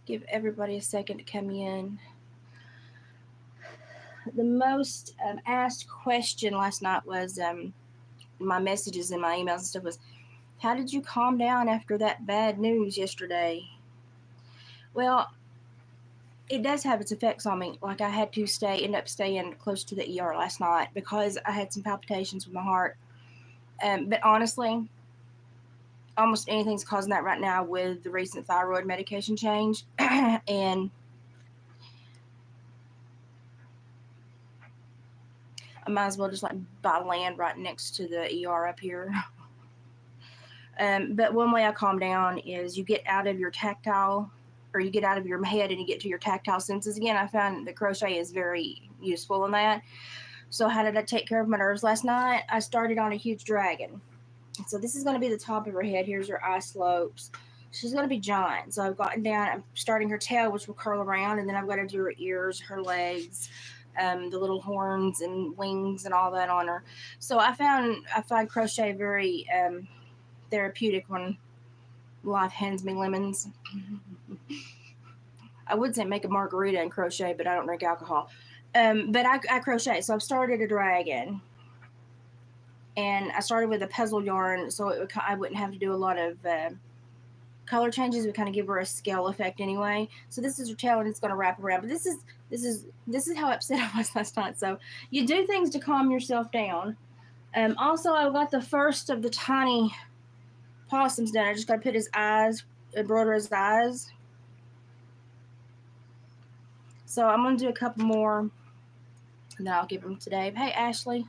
Give everybody a second to come in. The most asked question last night was my messages and my emails and stuff was, how did you calm down after that bad news yesterday? Well, it does have its effects on me. Like I had to end up staying close to the ER last night because I had some palpitations with my heart. But honestly, almost anything's causing that right now with the recent thyroid medication change. And I might as well just like buy land right next to the ER up here. But one way I calm down is you get out of your tactile, or you get out of your head and you get to your tactile senses again. I found that crochet is very useful in that. So how did I take care of my nerves last night? I started on a huge dragon. So this is going to be the top of her head. Here's her eye slopes. She's going to be giant. So I've gotten down. I'm starting her tail, which will curl around, and then I've got to do her ears, her legs, the little horns and wings and all that on her. So I find crochet very therapeutic when life hands me lemons. I would say make a margarita and crochet, but I don't drink alcohol. But I crochet. So I've started a dragon. And I started with a puzzle yarn, so I wouldn't have to do a lot of color changes. We kind of give her a scale effect anyway. So this is her tail, and it's going to wrap around. But this is how upset I was last night. So you do things to calm yourself down. Also, I got the first of the tiny possums done. I just got to put his eyes, embroider his eyes. So I'm going to do a couple more, and then I'll give them today. Hey, Ashley.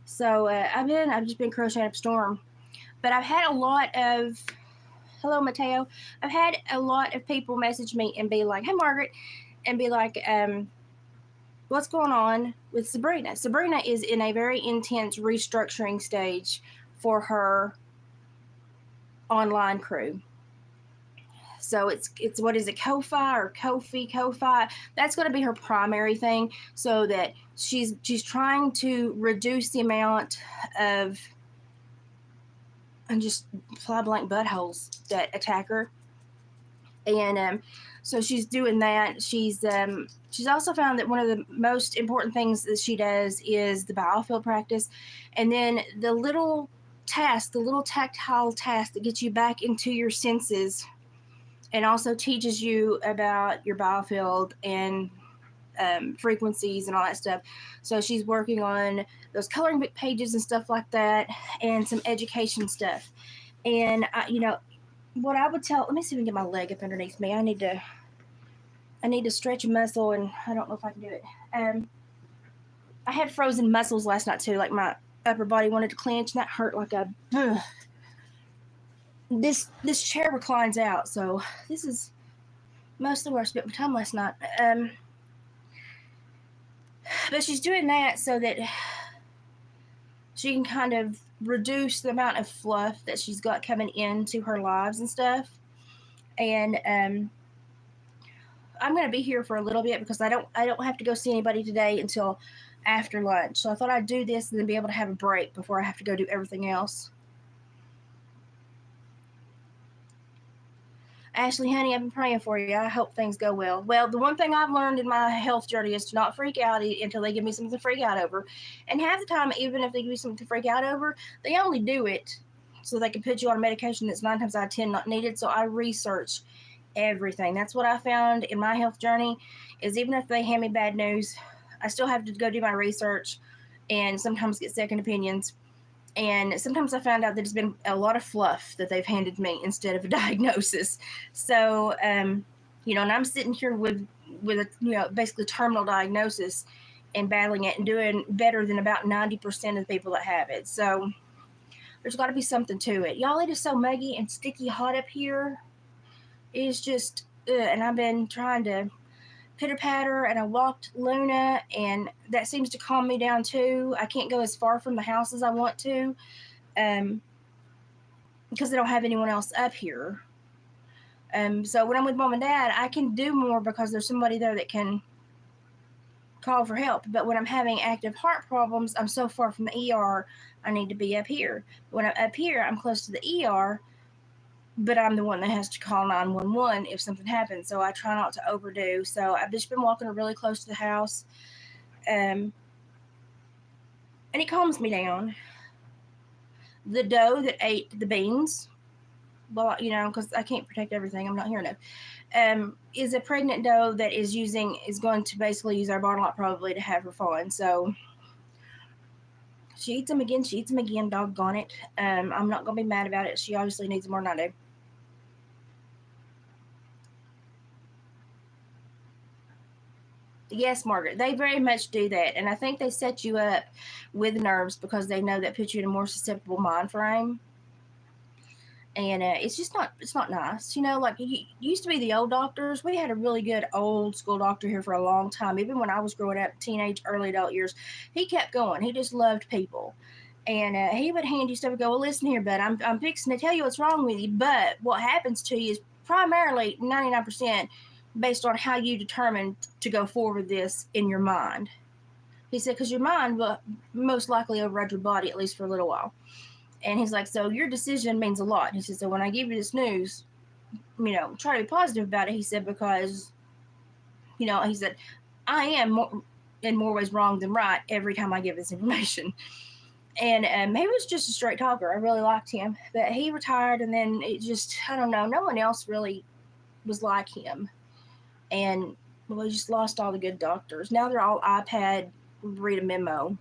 So I've just been crocheting up storm, but I've had a lot of, hello Mateo, I've had a lot of people message me and be like, hey Margaret, and be like, what's going on with Sabrina? Sabrina is in a very intense restructuring stage for her online crew. So it's what is it, Ko-Fi or Ko-Fi? That's going to be her primary thing, so that she's trying to reduce the amount of and just fly blank buttholes that attack her. And so she's doing that. She's also found that one of the most important things that she does is the biofield practice, and then the little tactile task that gets you back into your senses, and also teaches you about your biofield and frequencies and all that stuff. So she's working on those coloring book pages and stuff like that, and some education stuff. And what I would tell, let me see if I can get my leg up underneath me. I need to stretch a muscle, and I don't know if I can do it. I had frozen muscles last night too, like my upper body wanted to clench, and that hurt like a. This chair reclines out, so this is mostly where I spent my time last night. But she's doing that so that she can kind of reduce the amount of fluff that she's got coming into her lives and stuff. And I'm going to be here for a little bit because I don't have to go see anybody today until after lunch. So I thought I'd do this and then be able to have a break before I have to go do everything else. Ashley, honey, I've been praying for you. I hope things go well. Well, the one thing I've learned in my health journey is to not freak out until they give me something to freak out over. And half the time, even if they give me something to freak out over, they only do it so they can put you on a medication that's 9 times out of 10 not needed. So I research everything. That's what I found in my health journey, is even if they hand me bad news, I still have to go do my research and sometimes get second opinions. And sometimes I found out that it's been a lot of fluff that they've handed me instead of a diagnosis. So, and I'm sitting here with a, basically terminal diagnosis and battling it and doing better than about 90% of the people that have it. So there's got to be something to it. Y'all, it is so muggy and sticky hot up here. It's just, and I've been trying to pitter patter, and I walked Luna, and that seems to calm me down too. I can't go as far from the house as I want to, because I don't have anyone else up here. So when I'm with mom and dad, I can do more because there's somebody there that can call for help. But when I'm having active heart problems, I'm so far from the ER, I need to be up here. When I'm up here, I'm close to the ER, but I'm the one that has to call 911 if something happens. So I try not to overdo. So I've just been walking her really close to the house. And it calms me down. The doe that ate the beans, well, because I can't protect everything. I'm not here enough. Is a pregnant doe that is going to basically use our barn lot probably to have her fawn. So she eats them again, doggone it. I'm not going to be mad about it. She obviously needs more than I do. Yes, Margaret, they very much do that. And I think they set you up with nerves because they know that puts you in a more susceptible mind frame. And it's not nice. Like it used to be the old doctors. We had a really good old school doctor here for a long time. Even when I was growing up, teenage, early adult years, he kept going. He just loved people. And he would hand you stuff and go, well, listen here, bud, I'm fixing to tell you what's wrong with you. But what happens to you is primarily 99% based on how you determine to go forward with this in your mind. He said, because your mind will most likely override your body, at least for a little while. And he's like, so your decision means a lot. He said, so when I give you this news, try to be positive about it. He said, because, he said, I am in more ways wrong than right every time I give this information. And he was just a straight talker. I really liked him. But he retired, and then it just, I don't know, no one else really was like him. And we just lost all the good doctors. Now they're all iPad, read a memo.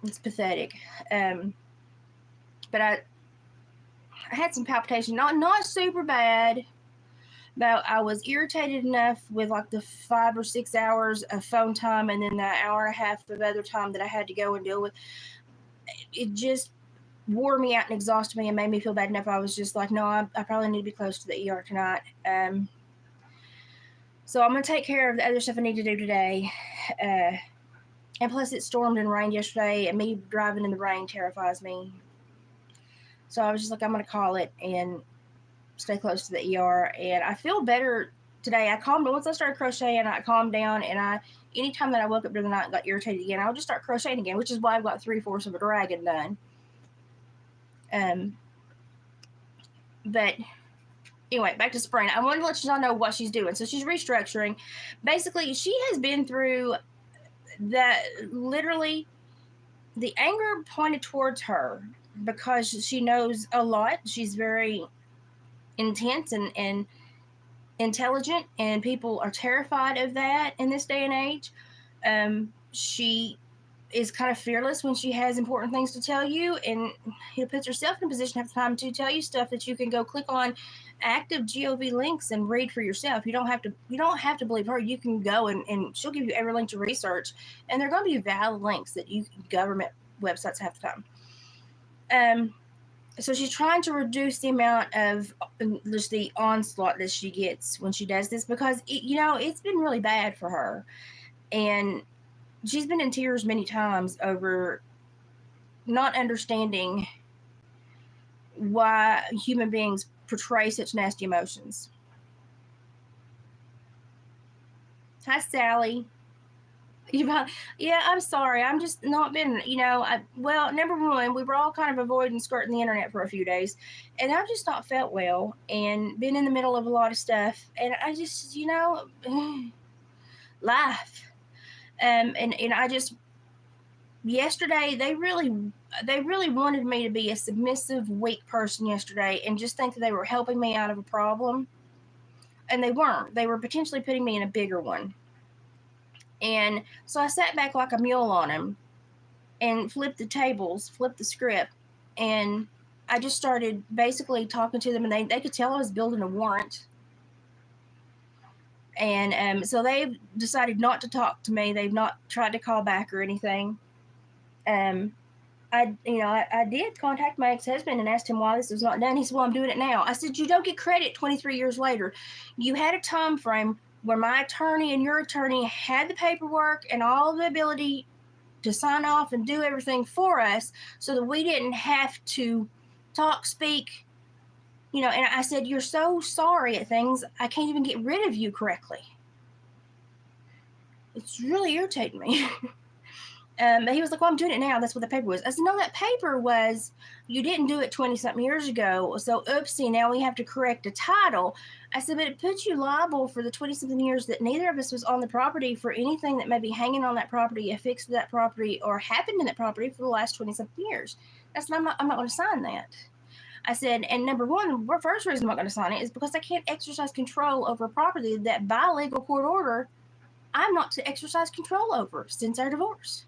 It's pathetic. But I had some palpitation, not super bad, but I was irritated enough with like the 5 or 6 hours of phone time and then the hour and a half of other time that I had to go and deal with. It just wore me out and exhausted me and made me feel bad enough. I was just like, no, I probably need to be close to the ER tonight. So I'm going to take care of the other stuff I need to do today. And plus it stormed and rained yesterday, and me driving in the rain terrifies me. So I was just like, I'm going to call it and stay close to the ER. And I feel better today. Once I started crocheting, I calmed down, and anytime that I woke up during the night and got irritated again, I would just start crocheting again, which is why I've got 3/4 of a dragon done. But anyway, back to Spring. I wanted to let you all know what she's doing. So she's restructuring. Basically, she has been through literally the anger pointed towards her because she knows a lot. She's very intense and intelligent, and people are terrified of that in this day and age. She is kind of fearless when she has important things to tell you, and puts herself in a position half the time to tell you stuff that you can go click on active GOV links and read for yourself. You don't have to believe her. You can go and she'll give you every link to research, and they're going to be valid links that government websites half the time. So she's trying to reduce the amount of just the onslaught that she gets when she does this, because it's been really bad for her, and she's been in tears many times over not understanding why human beings portray such nasty emotions. Hi, Sally. Yeah, I'm sorry. I'm just not been, well, number one, we were all kind of avoiding skirting the internet for a few days, and I've just not felt well and been in the middle of a lot of stuff. And I just, life. And I just, yesterday, they really wanted me to be a submissive, weak person yesterday and just think that they were helping me out of a problem. And they weren't. They were potentially putting me in a bigger one. And so I sat back like a mule on him and flipped the tables, flipped the script, and I just started basically talking to them, and they could tell I was building a warrant. And so they've decided not to talk to me. They've not tried to call back or anything. I did contact my ex-husband and asked him why this was not done. He said, well, I'm doing it now. I said, you don't get credit 23 years later. You had a time frame where my attorney and your attorney had the paperwork and all the ability to sign off and do everything for us so that we didn't have to speak, and I said, you're so sorry at things, I can't even get rid of you correctly. It's really irritating me. But he was like, well, I'm doing it now. That's what the paper was. I said, no, that paper was, you didn't do it 20-something years ago. So, oopsie, now we have to correct a title. I said, but it puts you liable for the 20-something years that neither of us was on the property for anything that may be hanging on that property, affixed to that property, or happened in that property for the last 20-something years. I said, I'm not going to sign that. I said, and number one, the first reason I'm not going to sign it is because I can't exercise control over a property that by legal court order, I'm not to exercise control over since our divorce.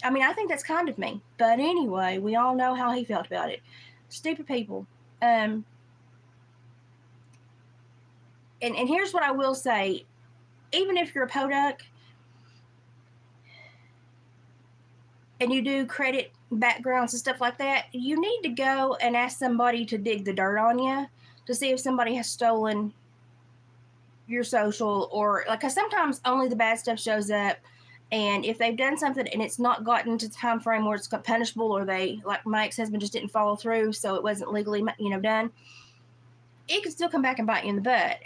I mean, I think that's kind of me. But anyway, we all know how he felt about it. Stupid people. And here's what I will say. Even if you're a podunk and you do credit backgrounds and stuff like that, you need to go and ask somebody to dig the dirt on you to see if somebody has stolen your social, or like, cause sometimes only the bad stuff shows up. And if they've done something and it's not gotten to the time frame where it's punishable, or they, like my ex-husband, just didn't follow through, so it wasn't legally, done, it could still come back and bite you in the butt.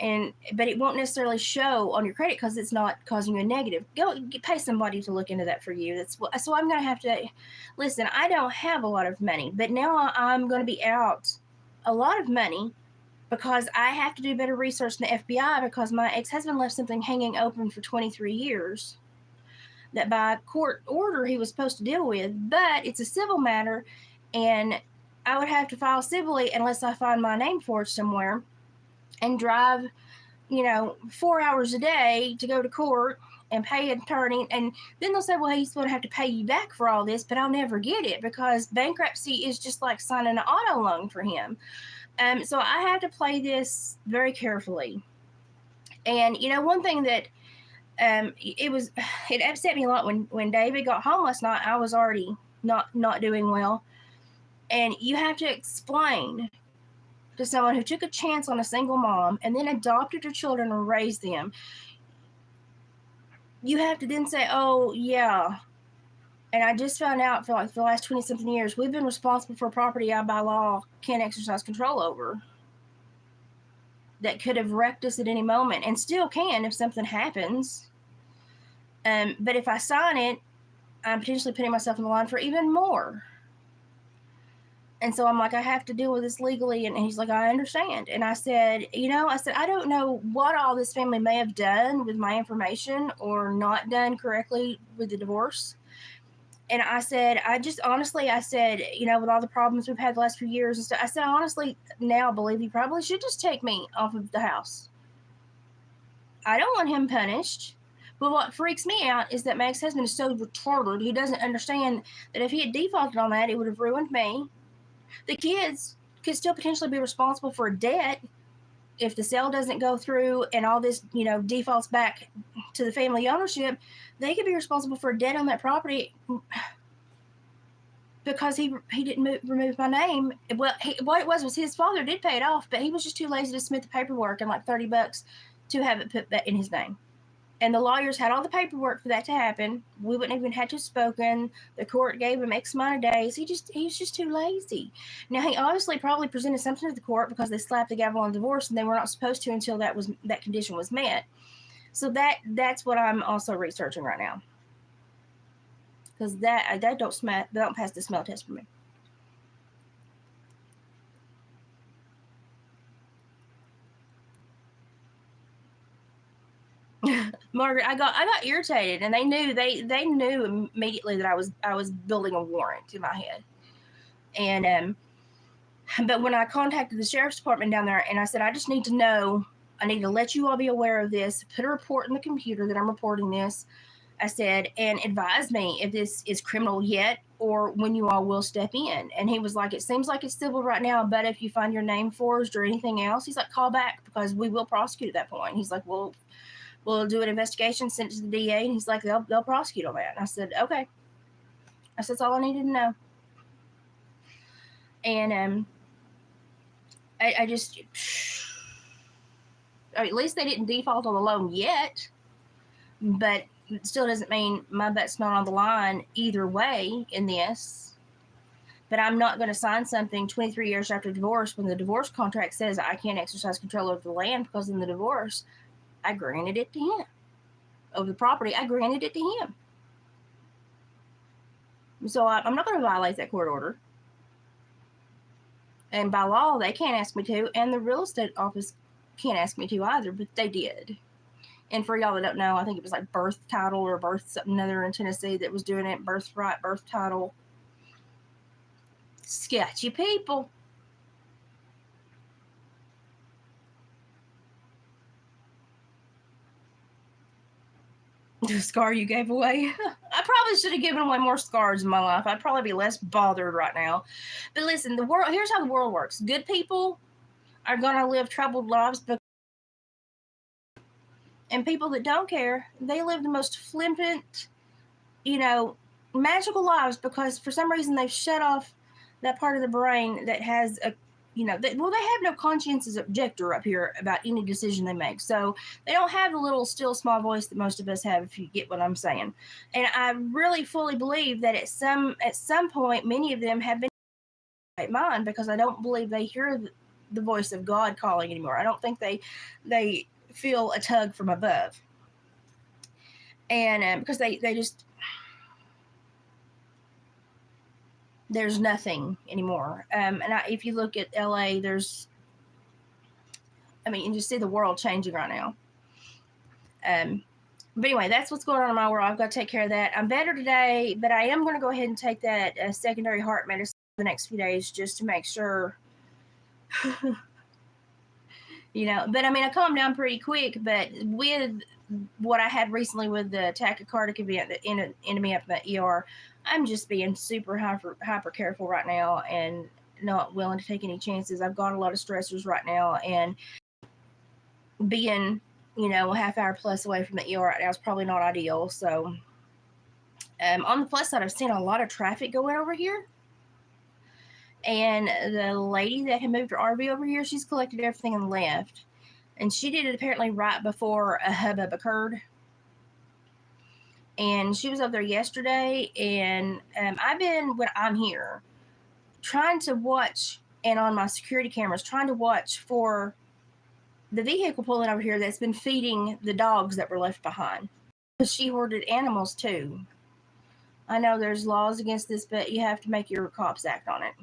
But it won't necessarily show on your credit because it's not causing you a negative. Go pay somebody to look into that for you. So I'm going to have to listen. I don't have a lot of money, but now I'm going to be out a lot of money because I have to do better research than the FBI, because my ex-husband left something hanging open for 23 years. That by court order he was supposed to deal with, but it's a civil matter, and I would have to file civilly unless I find my name forged somewhere and drive, 4 hours a day to go to court and pay an attorney. And then they'll say, well, he's going to have to pay you back for all this, but I'll never get it because bankruptcy is just like signing an auto loan for him. So I have to play this very carefully. And, one thing that it upset me a lot when David got home last night. I was already not doing well, and you have to explain to someone who took a chance on a single mom and then adopted her children and raised them. You have to then say, oh yeah, and I just found out for like the last 20-something years we've been responsible for property I by law can't exercise control over, that could have wrecked us at any moment, and still can if something happens. But if I sign it, I'm potentially putting myself in the line for even more. And so I'm like, I have to deal with this legally. And he's like, I understand. And I said, I don't know what all this family may have done with my information or not done correctly with the divorce. And I said, with all the problems we've had the last few years and stuff, I said, I honestly now believe he probably should just take me off of the house. I don't want him punished. But what freaks me out is that my ex-husband is so retarded, he doesn't understand that if he had defaulted on that, it would have ruined me. The kids could still potentially be responsible for a debt if the sale doesn't go through and all this, defaults back to the family ownership. They could be responsible for a debt on that property because he didn't remove my name. Well, what it was his father did pay it off, but he was just too lazy to submit the paperwork and like $30 to have it put that in his name. And the lawyers had all the paperwork for that to happen. We wouldn't even have to have spoken. The court gave him X amount of days. He was just too lazy. Now, he obviously probably presented something to the court because they slapped the gavel on divorce, and they were not supposed to until that condition was met. So that's what I'm also researching right now, because that don't pass the smell test for me. Margaret, I got irritated, and they knew immediately that I was building a warrant in my head. And but when I contacted the sheriff's department down there, and I said, I just need to know, I need to let you all be aware of this, put a report in the computer that I'm reporting this, I said, and advise me if this is criminal yet or when you all will step in. And he was like, it seems like it's civil right now, but if you find your name forged or anything else, he's like, call back because we will prosecute at that point. He's like, well, we'll do an investigation, send it to the DA, and he's like, they'll prosecute on that. And I said, okay. I said, that's all I needed to know. And I just, at least they didn't default on the loan yet, but it still doesn't mean my butt's not on the line either way in this. But I'm not going to sign something 23 years after divorce when the divorce contract says I can't exercise control over the land, because in the divorce, I granted it to him. of the property, I granted it to him. So I'm not going to violate that court order. And by law, they can't ask me to, and the real estate office can't ask me to either, but they did. And for y'all that don't know, I think it was like birth title or birth something other in Tennessee that was doing it, birthright, birth title. Sketchy people. The scar you gave away. I probably should have given away more scars in my life. I'd probably be less bothered right now. But listen, the world, here's how the world works. Good people are going to live troubled lives, and people that don't care, they live the most flippant, magical lives, because for some reason they've shut off that part of the brain that has a they have no conscientious objector up here about any decision they make. So they don't have the little still small voice that most of us have, if you get what I'm saying. And I really fully believe that at some point, many of them have been in my mind, because I don't believe they hear the voice of God calling anymore. I don't think they feel a tug from above. And because they just, there's nothing anymore. If you look at LA, you just see the world changing right now. But anyway, that's what's going on in my world. I've got to take care of that. I'm better today, but I am going to go ahead and take that secondary heart medicine the next few days just to make sure. But I calmed down pretty quick, but with what I had recently with the tachycardic event that ended me up in the ER, I'm just being super hyper careful right now and not willing to take any chances. I've got a lot of stressors right now, and being, a half hour plus away from the ER right now is probably not ideal. So on the plus side, I've seen a lot of traffic going over here. And the lady that had moved her RV over here, she's collected everything and left. And she did it apparently right before a hubbub occurred. And she was up there yesterday, and when I'm here, trying to watch, and on my security cameras, trying to watch for the vehicle pulling over here that's been feeding the dogs that were left behind. Because she hoarded animals too. I know there's laws against this, but you have to make your cops act on it.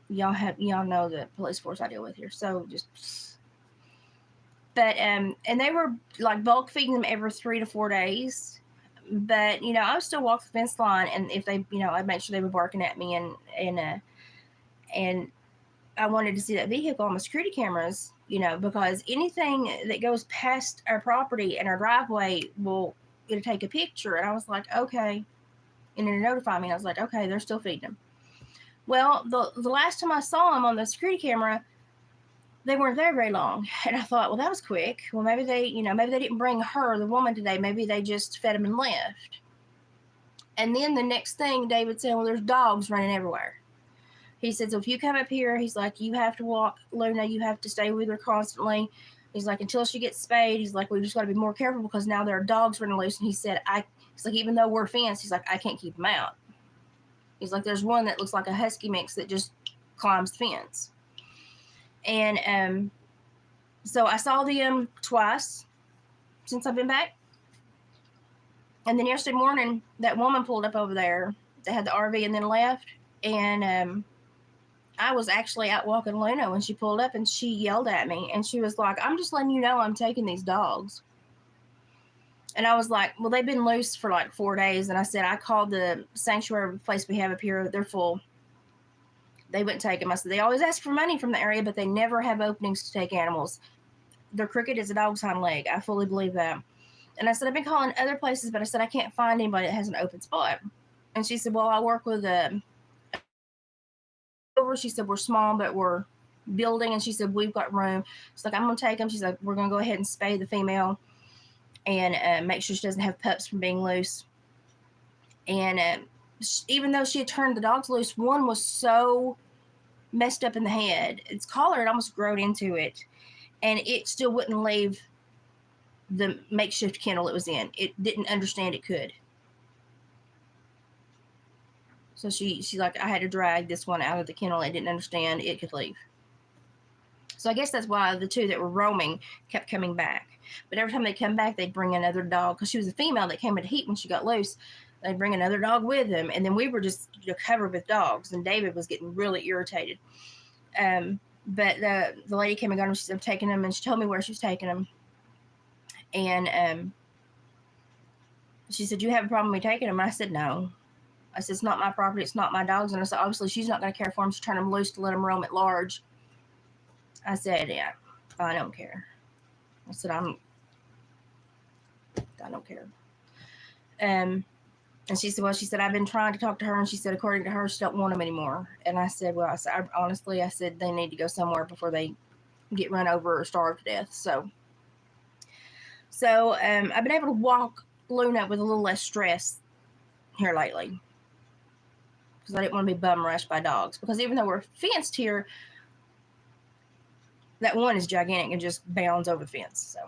Y'all know the police force I deal with here, so just. But and they were like bulk feeding them every 3 to 4 days. But I would still walk the fence line, and if they, I'd make sure they were barking at me, and I wanted to see that vehicle on my security cameras, because anything that goes past our property and our driveway it'll take a picture. And I was like, okay, and it'll notify me. And I was like, okay, they're still feeding them. Well, the last time I saw them on the security camera, they weren't there very long. And I thought, well, that was quick. Well, maybe they didn't bring her, the woman, today. Maybe they just fed them and left. And then the next thing, David said, well, there's dogs running everywhere. He said, so if you come up here, he's like, you have to walk Luna. You have to stay with her constantly. He's like, until she gets spayed. He's like, we just got to be more careful, because now there are dogs running loose. And he said, he's like, even though we're fenced, he's like, I can't keep them out. He's like, there's one that looks like a husky mix that just climbs the fence. And so I saw them twice since I've been back. And then yesterday morning, that woman pulled up over there. They had the RV and then left. And I was actually out walking Luna when she pulled up, and she yelled at me. And she was like, I'm just letting you know I'm taking these dogs. And I was like, well, they've been loose for like 4 days. And I said, I called the sanctuary place we have up here. They're full. They wouldn't take them. I said, they always ask for money from the area, but they never have openings to take animals. They're crooked as a dog's hind leg. I fully believe that. And I said, I've been calling other places, but I said, I can't find anybody that has an open spot. And she said, well, I work with she said, we're small, but we're building. And she said, we've got room. She's like, I'm going to take them. She's like, we're going to go ahead and spay the female and make sure she doesn't have pups from being loose. And even though she had turned the dogs loose, one was so messed up in the head, its collar had almost grown into it, and it still wouldn't leave the makeshift kennel it was in. It didn't understand it could. So she like, I had to drag this one out of the kennel. It didn't understand it could leave. So I guess that's why the two that were roaming kept coming back. But every time they come back, they'd bring another dog, because she was a female that came into heat when she got loose. They'd bring another dog with them, and then we were just covered with dogs, and David was getting really irritated. But the lady came and got him. She said, "I'm taking him," and she told me where she was taking him. And she said, "You have a problem with me taking him?" And I said, "No." I said, "It's not my property. It's not my dogs." And I said, "Obviously, she's not going to care for him. She's turning him loose to let him roam at large." I said, "Yeah, I don't care." I said, I don't care. And she said, "Well," she said, "I've been trying to talk to her," and she said, according to her, she don't want him anymore. And I said, "Well," I said, "honestly," I said, "they need to go somewhere before they get run over or starve to death." So I've been able to walk Luna with a little less stress here lately, because I didn't want to be bum rushed by dogs. Because even though we're fenced here, that one is gigantic and just bounds over the fence. So.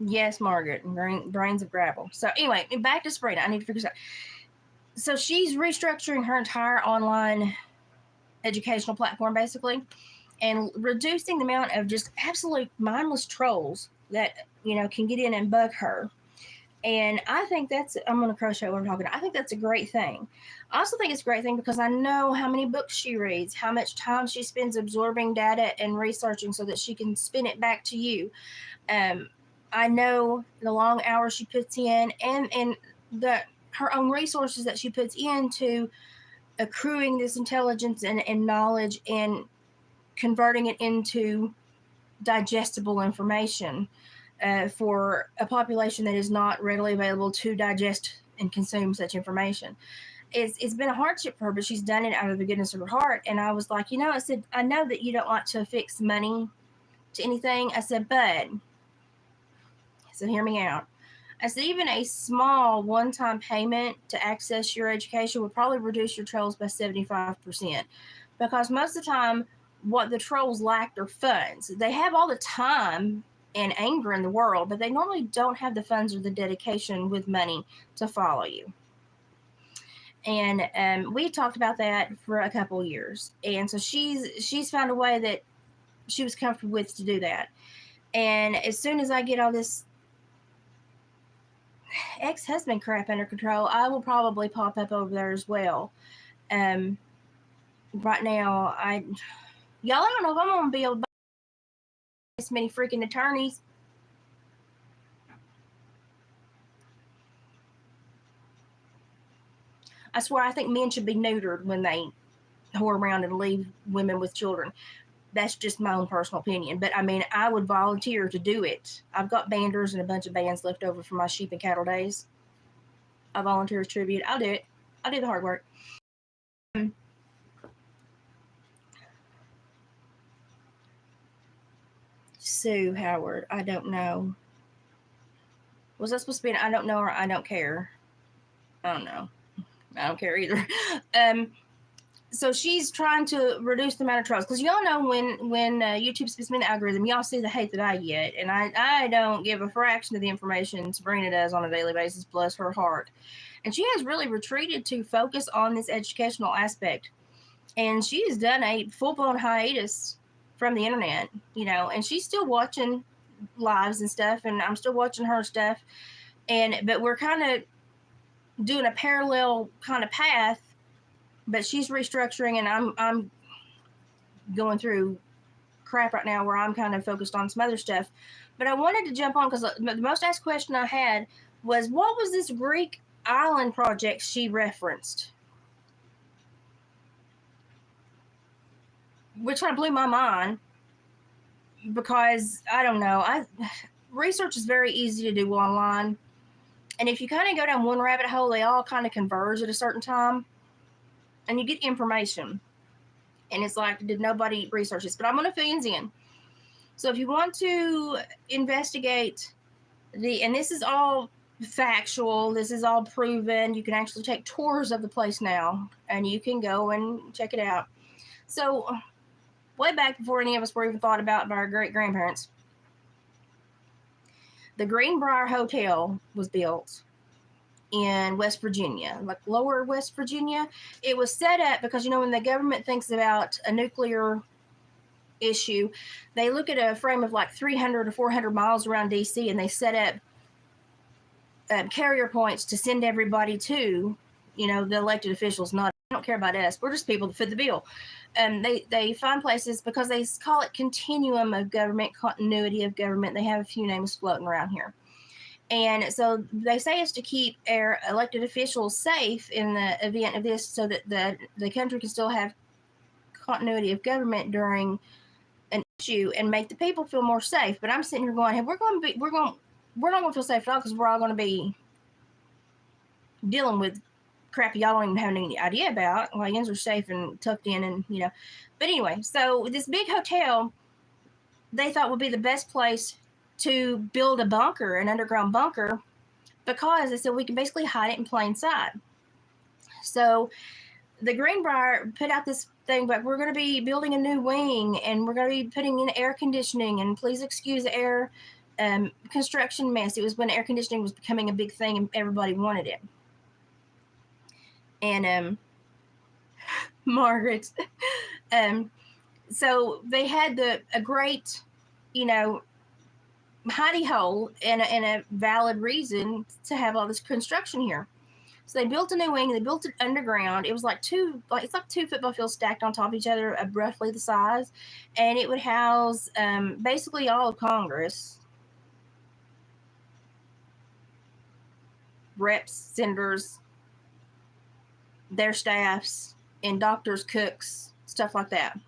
Yes, Margaret, brains of gravel. So anyway, back to Sabrina. I need to figure this out. So she's restructuring her entire online educational platform, basically, and reducing the amount of just absolute mindless trolls that can get in and bug her. And I think I'm going to crochet what I'm talking about. I think that's a great thing. I also think it's a great thing because I know how many books she reads, how much time she spends absorbing data and researching so that she can spin it back to you. I know the long hours she puts in, and her own resources that she puts into accruing this intelligence and knowledge and converting it into digestible information for a population that is not readily available to digest and consume such information. It's been a hardship for her, but she's done it out of the goodness of her heart. And I was like, I said, "I know that you don't want to affix money to anything." I said, "But," so hear me out. I said, "Even a small one-time payment to access your education would probably reduce your trolls by 75%. Because most of the time, what the trolls lacked are funds. They have all the time and anger in the world, but they normally don't have the funds or the dedication with money to follow you." And we talked about that for a couple of years. And so she's found a way that she was comfortable with to do that. And as soon as I get all this ex-husband crap under control, I will probably pop up over there as well. Right now, y'all, I don't know if I'm gonna be able to buy this many freaking attorneys. I swear, I think men should be neutered when they whore around and leave women with children. That's just my own personal opinion. But I mean, I would volunteer to do it. I've got banders and a bunch of bands left over from my sheep and cattle days. I volunteer as tribute. I'll do it. I'll do the hard work. Sue Howard, I don't know. Was that supposed to be an I don't know or I don't care? I don't know. I don't care either. So she's trying to reduce the amount of trolls, because y'all know when YouTube spits me in the algorithm, y'all see the hate that I get, and I don't give a fraction of the information Sabrina does on a daily basis. Bless her heart. And she has really retreated to focus on this educational aspect, and she has done a full-blown hiatus from the internet, and she's still watching lives and stuff, and I'm still watching her stuff, but we're kind of doing a parallel kind of path. But she's restructuring, and I'm going through crap right now where I'm kind of focused on some other stuff. But I wanted to jump on because the most asked question I had was, what was this Greek island project she referenced? Which kind of blew my mind, because I don't know. Research is very easy to do online, and if you kind of go down one rabbit hole, they all kind of converge at a certain time, and you get information. And it's like, did nobody research this? But I'm going to fill you in. So if you want to investigate and this is all factual, this is all proven, you can actually take tours of the place now, and you can go and check it out. So way back before any of us were even thought about by our great-grandparents, the Greenbrier Hotel was built in West Virginia, like lower West Virginia. It was set up because, you know, when the government thinks about a nuclear issue, they look at a frame of like 300 or 400 miles around DC, and they set up carrier points to send everybody to, you know, the elected officials. Not, I don't care about us. We're just people that fit the bill. They find places because they call it continuum of government, continuity of government. They have a few names floating around here. And so they say it's to keep our elected officials safe in the event of this, so that the country can still have continuity of government during an issue and make the people feel more safe. But I'm sitting here going, hey, we're not going to feel safe at all, because we're all going to be dealing with crap y'all don't even have any idea about. While yins are safe and tucked in, and, you know. But anyway, so this big hotel they thought would be the best place to build a bunker, an underground bunker, because they said we can basically hide it in plain sight. So the Greenbrier put out this thing, but we're going to be building a new wing, and we're going to be putting in air conditioning, and please excuse the air construction mess. It was when air conditioning was becoming a big thing and everybody wanted it. And Margaret, so they had a great, you know, hidey hole and a valid reason to have all this construction here. So they built a new wing. They built it underground. It was like it's like two football fields stacked on top of each other, roughly the size, and it would house basically all of Congress, reps, senators, their staffs, and doctors, cooks, stuff like that.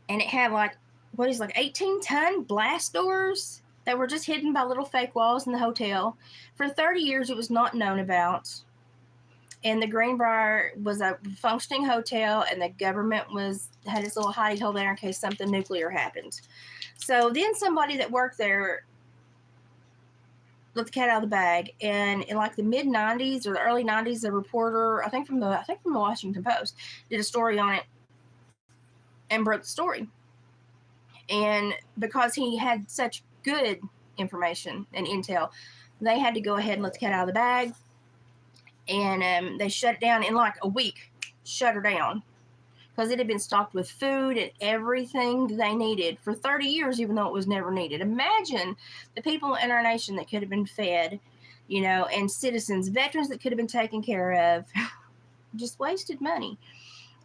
And it had like 18-ton blast doors that were just hidden by little fake walls in the hotel. For 30 years, it was not known about. And the Greenbrier was a functioning hotel, and the government had its little hidey hole there in case something nuclear happened. So then somebody that worked there let the cat out of the bag, and in like the mid 90s or the early 90s, a reporter, I think from the Washington Post, did a story on it and broke the story. And because he had such good information and intel, they had to go ahead and let the cat out of the bag, and they shut it down in like a week. Shut her down because it had been stocked with food and everything they needed for 30 years, even though it was never needed. Imagine the people in our nation that could have been fed, you know, and citizens, veterans that could have been taken care of. Just wasted money.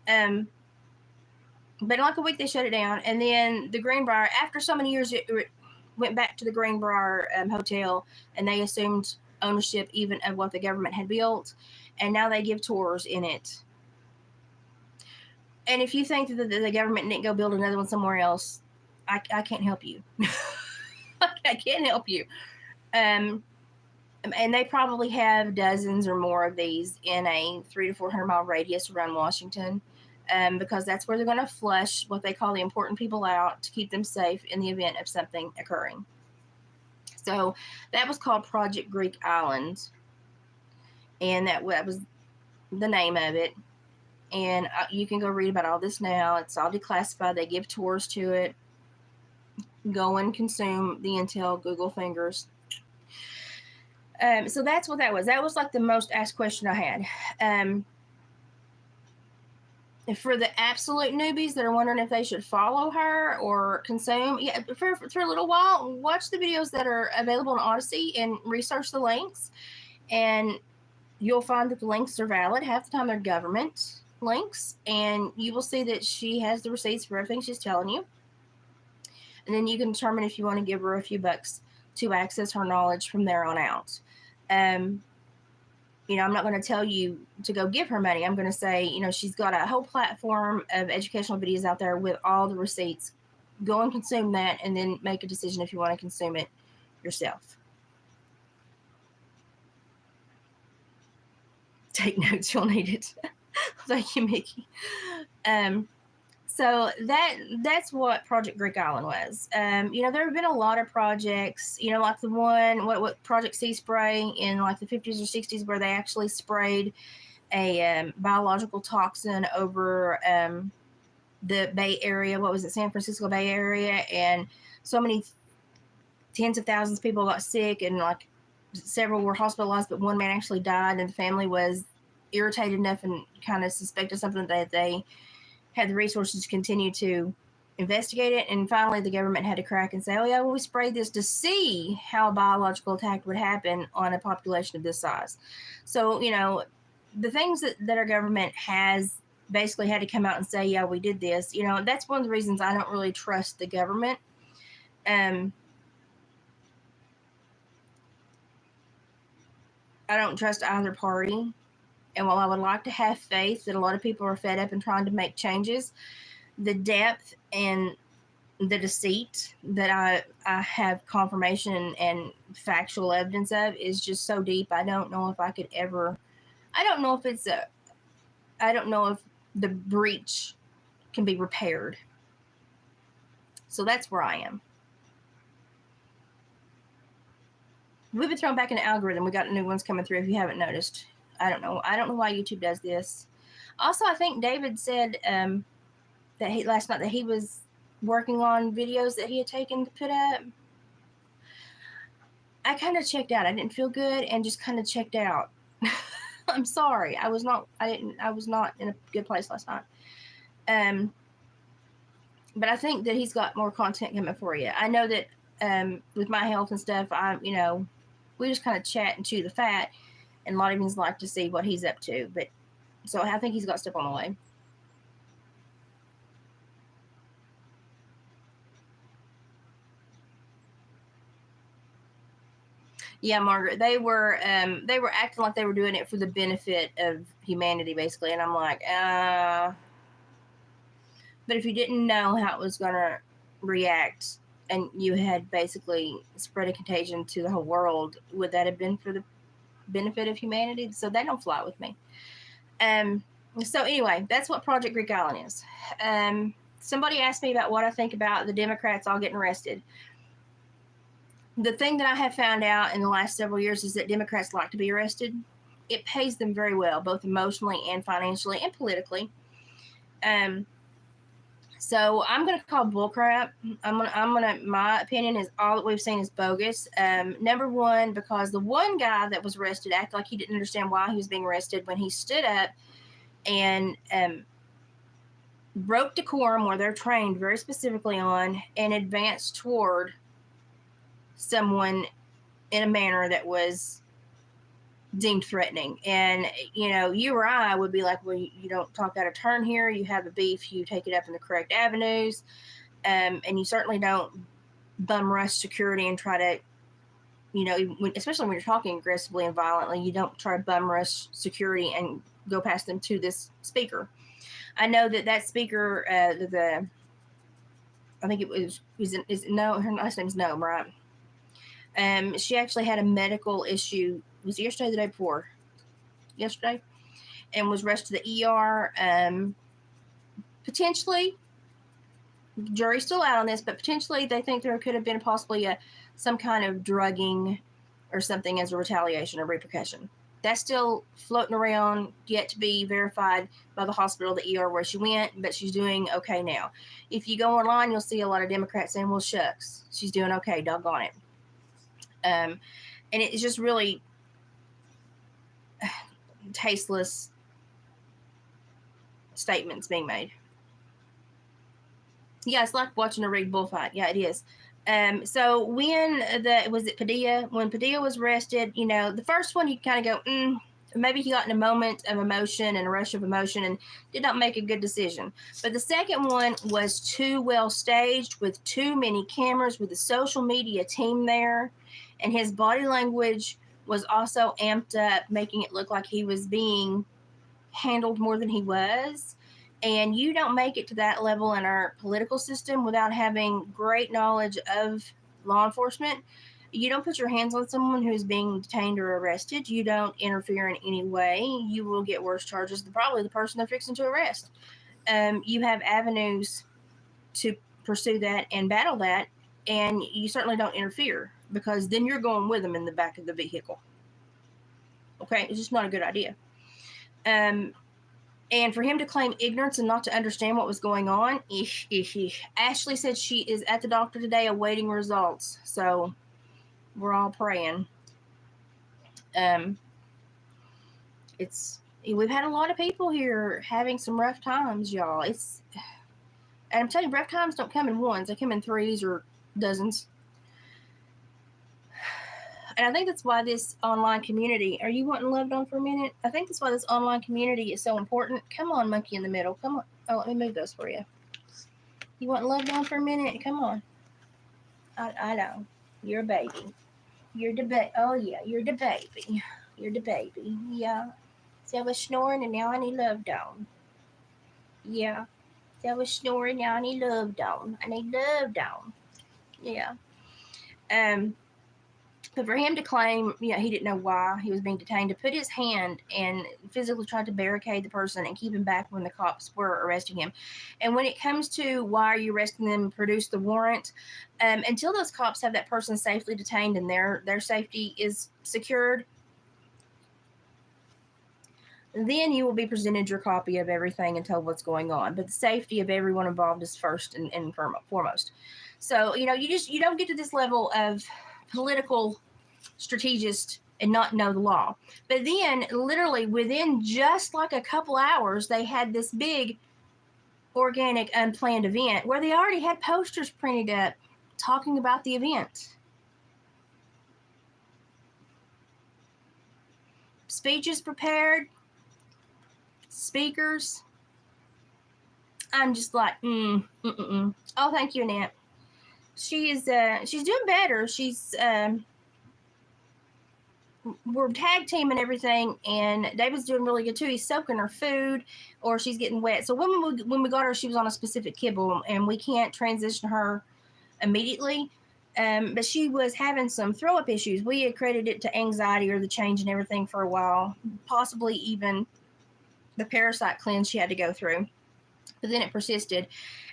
But in like a week, they shut it down. And then the Greenbrier, after so many years, it went back to the Greenbrier Hotel, and they assumed ownership even of what the government had built. And now they give tours in it. And if you think that the government didn't go build another one somewhere else, I can't help you. I can't help you. And they probably have dozens or more of these in a 300 to 400 mile radius around Washington, because that's where they're going to flush what they call the important people out to keep them safe in the event of something occurring. So that was called Project Greek Island, and that was the name of it. And you can go read about all this now. It's all declassified. They give tours to it. Go and consume the intel, Google fingers. So that's what that was. That was like the most asked question I had. For the absolute newbies that are wondering if they should follow her or consume, yeah, for a little while, watch the videos that are available on Odyssey and research the links. And you'll find that the links are valid. Half the time they're government links, and you will see that she has the receipts for everything she's telling you. And then you can determine if you want to give her a few bucks to access her knowledge from there on out. You know, I'm not going to tell you to go give her money. I'm going to say, you know, she's got a whole platform of educational videos out there with all the receipts. Go and consume that, and then make a decision if you want to consume it yourself. Take notes, you'll need it. Thank you, Mickey. So that's what Project Greek Island was. You know, there have been a lot of projects, you know, like the one, what Project Sea Spray in like the 50s or 60s, where they actually sprayed a biological toxin over the Bay Area. What was it, San Francisco Bay Area? And so many tens of thousands of people got sick, and like several were hospitalized, but one man actually died, and the family was irritated enough and kind of suspected something that they had the resources to continue to investigate it. And finally, the government had to crack and say, oh, yeah, well, we sprayed this to see how a biological attack would happen on a population of this size. So, you know, the things that our government has basically had to come out and say, yeah, we did this, you know, that's one of the reasons I don't really trust the government. I don't trust either party. And while I would like to have faith that a lot of people are fed up and trying to make changes, the depth and the deceit that I have confirmation and factual evidence of is just so deep. I don't know if I could ever, I don't know if the breach can be repaired. So that's where I am. We've been thrown back in the algorithm. We got new ones coming through if you haven't noticed. I don't know why YouTube does this. Also, I think David said that last night that he was working on videos that he had taken to put up. I kind of checked out. I didn't feel good and just kind of checked out. I'm sorry. I was not in a good place last night. But I think that he's got more content coming for you. I know that with my health and stuff, we just kind of chat and chew the fat, and a lot of us like to see what he's up to. But so I think he's got stuff on the way. Yeah, Margaret, they were acting like they were doing it for the benefit of humanity, basically, and I'm like, but if you didn't know how it was gonna react, and you had basically spread a contagion to the whole world, would that have been for the benefit of humanity? So they don't fly with me. So anyway, that's what Project Greek Island is. Somebody asked me about what I think about the Democrats all getting arrested. The thing that I have found out in the last several years is that Democrats like to be arrested. It pays them very well, both emotionally and financially and politically. So I'm going to call bullcrap. My opinion is all that we've seen is bogus. Number one, because the one guy that was arrested acted like he didn't understand why he was being arrested when he stood up and broke decorum, where they're trained very specifically on, and advanced toward someone in a manner that was deemed threatening. And, you know, you or I would be like, well, you don't talk out of turn here. You have a beef. You take it up in the correct avenues. And you certainly don't bum rush security and try to, you know, especially when you're talking aggressively and violently, you don't try to bum rush security and go past them to this speaker. I know that speaker, I think it was no, her last name's Noam, right? She actually had a medical issue. Was it yesterday or the day before? Yesterday. And was rushed to the ER. Potentially, jury's still out on this, but potentially they think there could have been possibly some kind of drugging or something as a retaliation or repercussion. That's still floating around, yet to be verified by the hospital, the ER where she went, but she's doing okay now. If you go online, you'll see a lot of Democrats saying, well, shucks, she's doing okay, doggone it. And it's just really tasteless statements being made. Yeah, it's like watching a rigged bullfight. Yeah, it is. So when when Padilla was arrested, you know, the first one you kind of go, maybe he got in a moment of emotion and a rush of emotion and did not make a good decision. But the second one was too well staged, with too many cameras, with the social media team there, and his body language was also amped up, making it look like he was being handled more than he was. And you don't make it to that level in our political system without having great knowledge of law enforcement. You don't put your hands on someone who's being detained or arrested. You don't interfere in any way. You will get worse charges than probably the person they're fixing to arrest. You have avenues to pursue that and battle that, and you certainly don't interfere, because then you're going with them in the back of the vehicle. Okay, it's just not a good idea. And for him to claim ignorance and not to understand what was going on, Ashley said she is at the doctor today awaiting results. So we're all praying. We've had a lot of people here having some rough times, y'all. And I'm telling you, rough times don't come in ones; they come in threes or dozens. And I think that's why this online community. Are you wanting loved on for a minute? I think that's why this online community is so important. Come on, monkey in the middle. Come on. Oh, let me move those for you. You want loved on for a minute? Come on. I know. You're a baby. You're the baby. Oh yeah, you're the baby. You're the baby. Yeah. See, I was snoring and now I need loved on. Yeah. See, I was snoring now I need loved on. I need loved on. Yeah. But for him to claim, he didn't know why he was being detained, to put his hand and physically try to barricade the person and keep him back when the cops were arresting him. And when it comes to why are you arresting them, produce the warrant, until those cops have that person safely detained and their safety is secured, then you will be presented your copy of everything and told what's going on. But the safety of everyone involved is first and foremost. So, you don't get to this level of political strategist and not know the law. But then literally within just like a couple hours, they had this big organic unplanned event where they already had posters printed up talking about the event. Speeches prepared, speakers. I'm just like, Oh, thank you, Annette. She's doing better. We're tag teaming everything, and David's doing really good too. He's soaking her food, or she's getting wet. So when we got her, she was on a specific kibble, and we can't transition her immediately. But she was having some throw up issues. We accredited it to anxiety or the change and everything for a while, possibly even the parasite cleanse she had to go through. But then it persisted,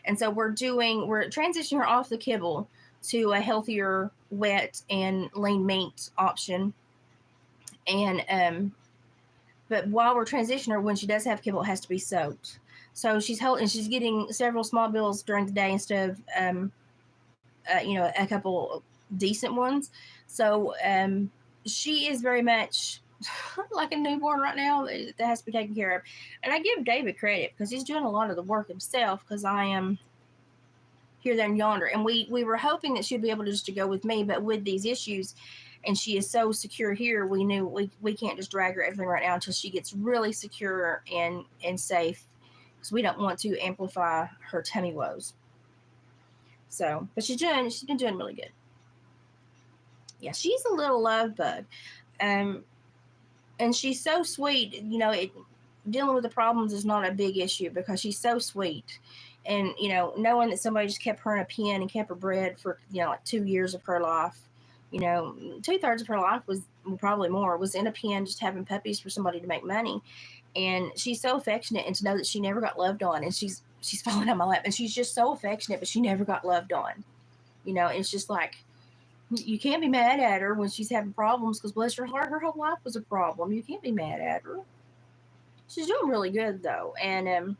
and so we're transitioning her off the kibble to a healthier wet and lean meat option. And but while we're transitioning her, when she does have kibble, it has to be soaked. So she's getting several small bills during the day instead of a couple decent ones. So she is very much like a newborn right now that has to be taken care of. And I give David credit because he's doing a lot of the work himself, because I am here, there, and yonder. And we were hoping that she'd be able to go with me, but with these issues, and she is so secure here, we knew we can't just drag her everything right now until she gets really secure and safe, because we don't want to amplify her tummy woes. So, but she's been doing really good. Yeah, she's a little love bug. And she's so sweet. Dealing with the problems is not a big issue because she's so sweet. And, knowing that somebody just kept her in a pen and kept her bred for, like 2 years of her life, 2/3 of her life was, probably more, was in a pen just having puppies for somebody to make money. And she's so affectionate, and to know that she never got loved on, and she's falling on my lap, and she's just so affectionate, but she never got loved on. It's just like, you can't be mad at her when she's having problems, because bless her heart, her whole life was a problem. You can't be mad at her. She's doing really good though, and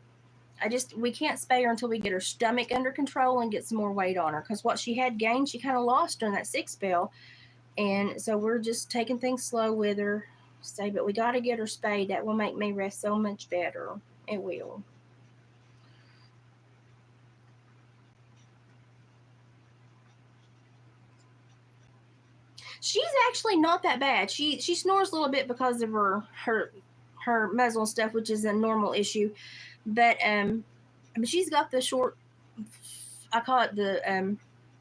we can't spay her until we get her stomach under control and get some more weight on her, because what she had gained, she kind of lost during that sick spell. And so we're just taking things slow with her. But we got to get her spayed. That will make me rest so much better. It will. She's actually not that bad. She snores a little bit because of her muzzle and stuff, which is a normal issue. But she's got the short, I call it the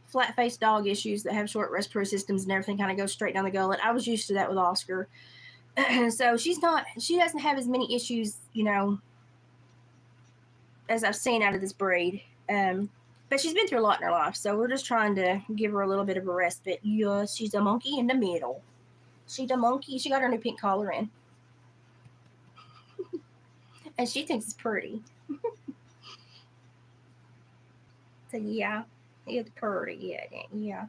flat-faced dog issues that have short respiratory systems, and everything kind of goes straight down the gullet. I was used to that with Oscar. So she doesn't have as many issues, as I've seen out of this breed. But she's been through a lot in her life, so we're just trying to give her a little bit of a respite. Yeah, she's a monkey in the middle. She's a monkey. She got her new pink collar in. And she thinks it's pretty. So yeah, it's pretty, yeah.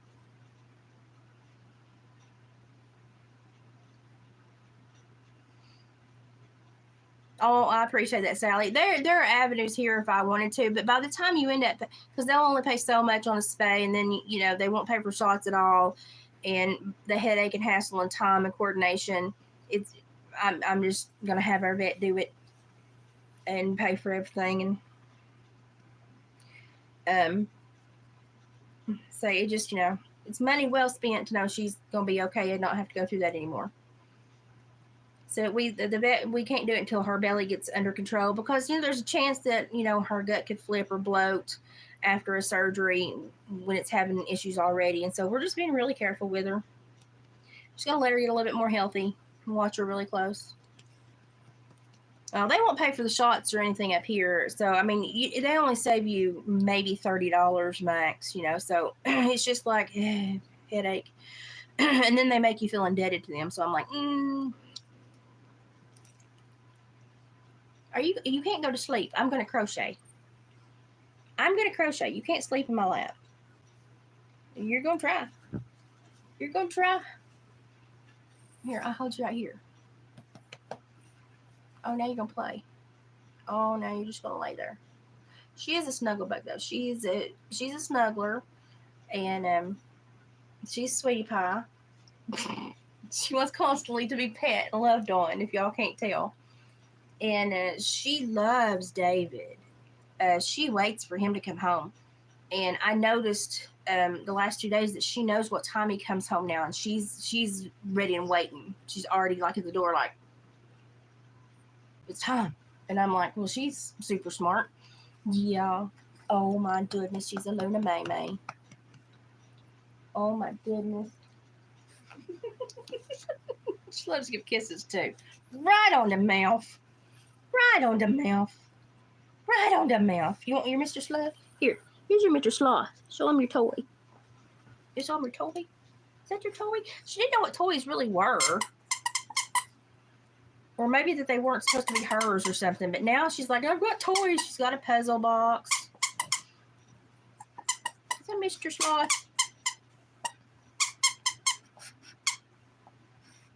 Oh, I appreciate that, Sally. There are avenues here if I wanted to, but by the time you end up, because they'll only pay so much on a spay, and then they won't pay for shots at all, and the headache and hassle and time and coordination, I'm just gonna have our vet do it and pay for everything, and so it just, it's money well spent to know she's gonna be okay and not have to go through that anymore. So the vet, we can't do it until her belly gets under control, because there's a chance that her gut could flip or bloat after a surgery when it's having issues already, and so we're just being really careful with her. Just gonna let her get a little bit more healthy and watch her really close. They won't pay for the shots or anything up here, so I mean, they only save you maybe $30 max, so it's just like headache, and then they make you feel indebted to them. So I'm like, you can't go to sleep. I'm gonna crochet. You can't sleep in my lap. You're gonna try. Here, I'll hold you right here. Oh, now you're gonna play. Oh, now you're just gonna lay there. She is a snuggle bug, though. She's a snuggler, and she's sweetie pie. She wants constantly to be pet and loved on, if y'all can't tell. And she loves David. She waits for him to come home. And I noticed the last 2 days that she knows what time he comes home now, and she's ready and waiting. She's already like at the door, like, it's time. And I'm like, well, she's super smart. Yeah. Oh my goodness, she's a Luna May May. Oh my goodness. She loves to give kisses too. Right on the mouth. Right on the mouth. Right on the mouth. You want your Mr. Sloth? Here's your Mr. Sloth. Show him your toy. You saw your toy? Is that your toy? She didn't know what toys really were. Or maybe that they weren't supposed to be hers or something. But now she's like, I've got toys. She's got a puzzle box. Is that Mr. Sloth?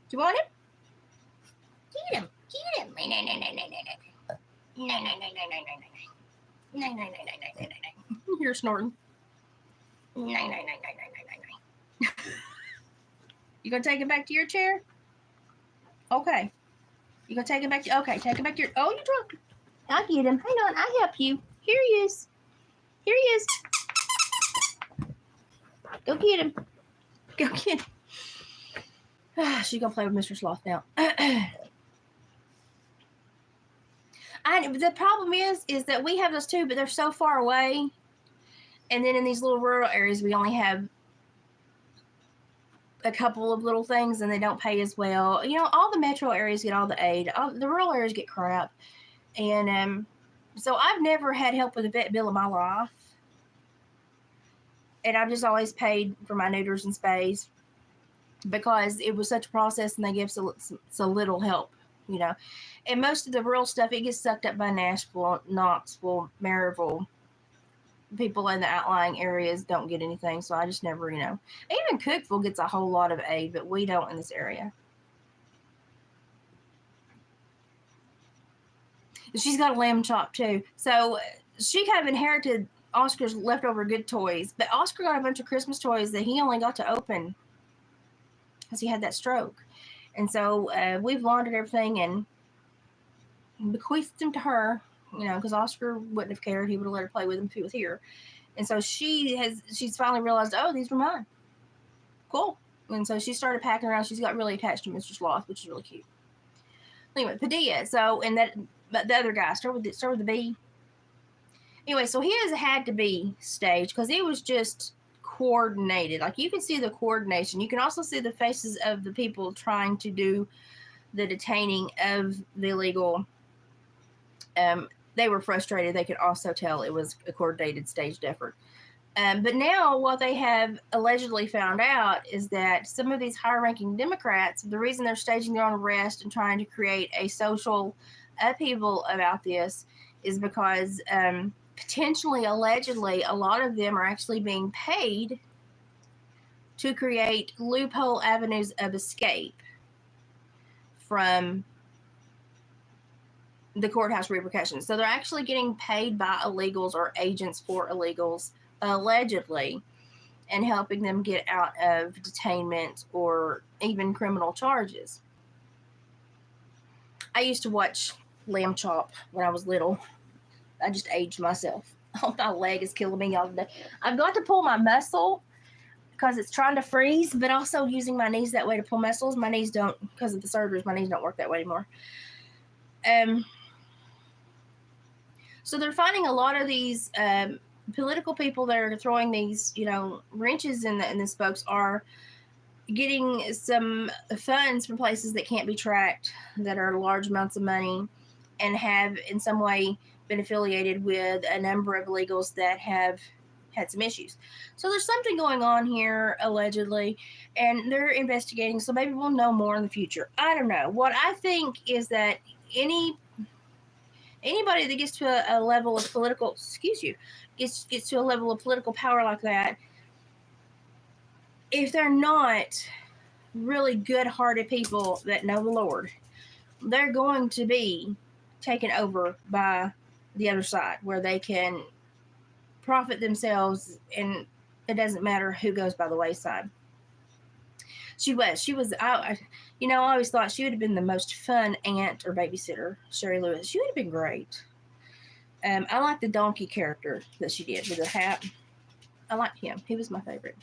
Do you want him? Get him. Get him. No. You're snorting. No. You gonna take it back to your chair? Okay. You gonna take it back to? Okay, take it back to your. Oh, you drunk. I'll get him. Hang on, I'll help you. Here he is. Go get him. She's gonna play with Mr. Sloth now. The problem is that we have those too, but they're so far away. And then in these little rural areas, we only have a couple of little things, and they don't pay as well. All the metro areas get all the aid. The rural areas get crap. And so I've never had help with a vet bill in my life. And I've just always paid for my neuters and spays because it was such a process, and they give so little help, And most of the rural stuff, it gets sucked up by Nashville, Knoxville, Maryville. People in the outlying areas don't get anything, so I just never, Even Cookville gets a whole lot of aid, but we don't in this area. She's got a lamb chop too, so she kind of inherited Oscar's leftover good toys, but Oscar got a bunch of Christmas toys that he only got to open because he had that stroke, and so we've laundered everything and bequeathed them to her. Because Oscar wouldn't have cared. He would have let her play with them if he was here. And so she's finally realized, oh, these were mine. Cool. And so she started packing around. She's got really attached to Mr. Sloth, which is really cute. Anyway, Padilla. So, and the other guy, start with the B. Anyway, so his had to be staged because it was just coordinated. Like, you can see the coordination. You can also see the faces of the people trying to do the detaining of the illegal. They were frustrated. They could also tell it was a coordinated, staged effort. But now what they have allegedly found out is that some of these high-ranking Democrats, the reason they're staging their own arrest and trying to create a social upheaval about this is because potentially, allegedly, a lot of them are actually being paid to create loophole avenues of escape from the courthouse repercussions. So they're actually getting paid by illegals or agents for illegals, allegedly. and helping them get out of detainment or even criminal charges. I used to watch Lamb Chop when I was little. I just aged myself. Oh, my leg is killing me all day. I've got to pull my muscle because it's trying to freeze, but also using my knees that way to pull muscles. My knees don't, because of the surgeries, my knees don't work that way anymore. So they're finding a lot of these political people that are throwing these, wrenches in the spokes are getting some funds from places that can't be tracked, that are large amounts of money, and have in some way been affiliated with a number of illegals that have had some issues. So there's something going on here, allegedly, and they're investigating, so maybe we'll know more in the future. I don't know. What I think is that anybody that gets to a level of political, gets to a level of political power like that, if they're not really good-hearted people that know the Lord, they're going to be taken over by the other side, where they can profit themselves, and it doesn't matter who goes by the wayside. She was. I always thought she would have been the most fun aunt or babysitter, Sherry Lewis. She would have been great. I like the donkey character that she did with the hat. I liked him. He was my favorite.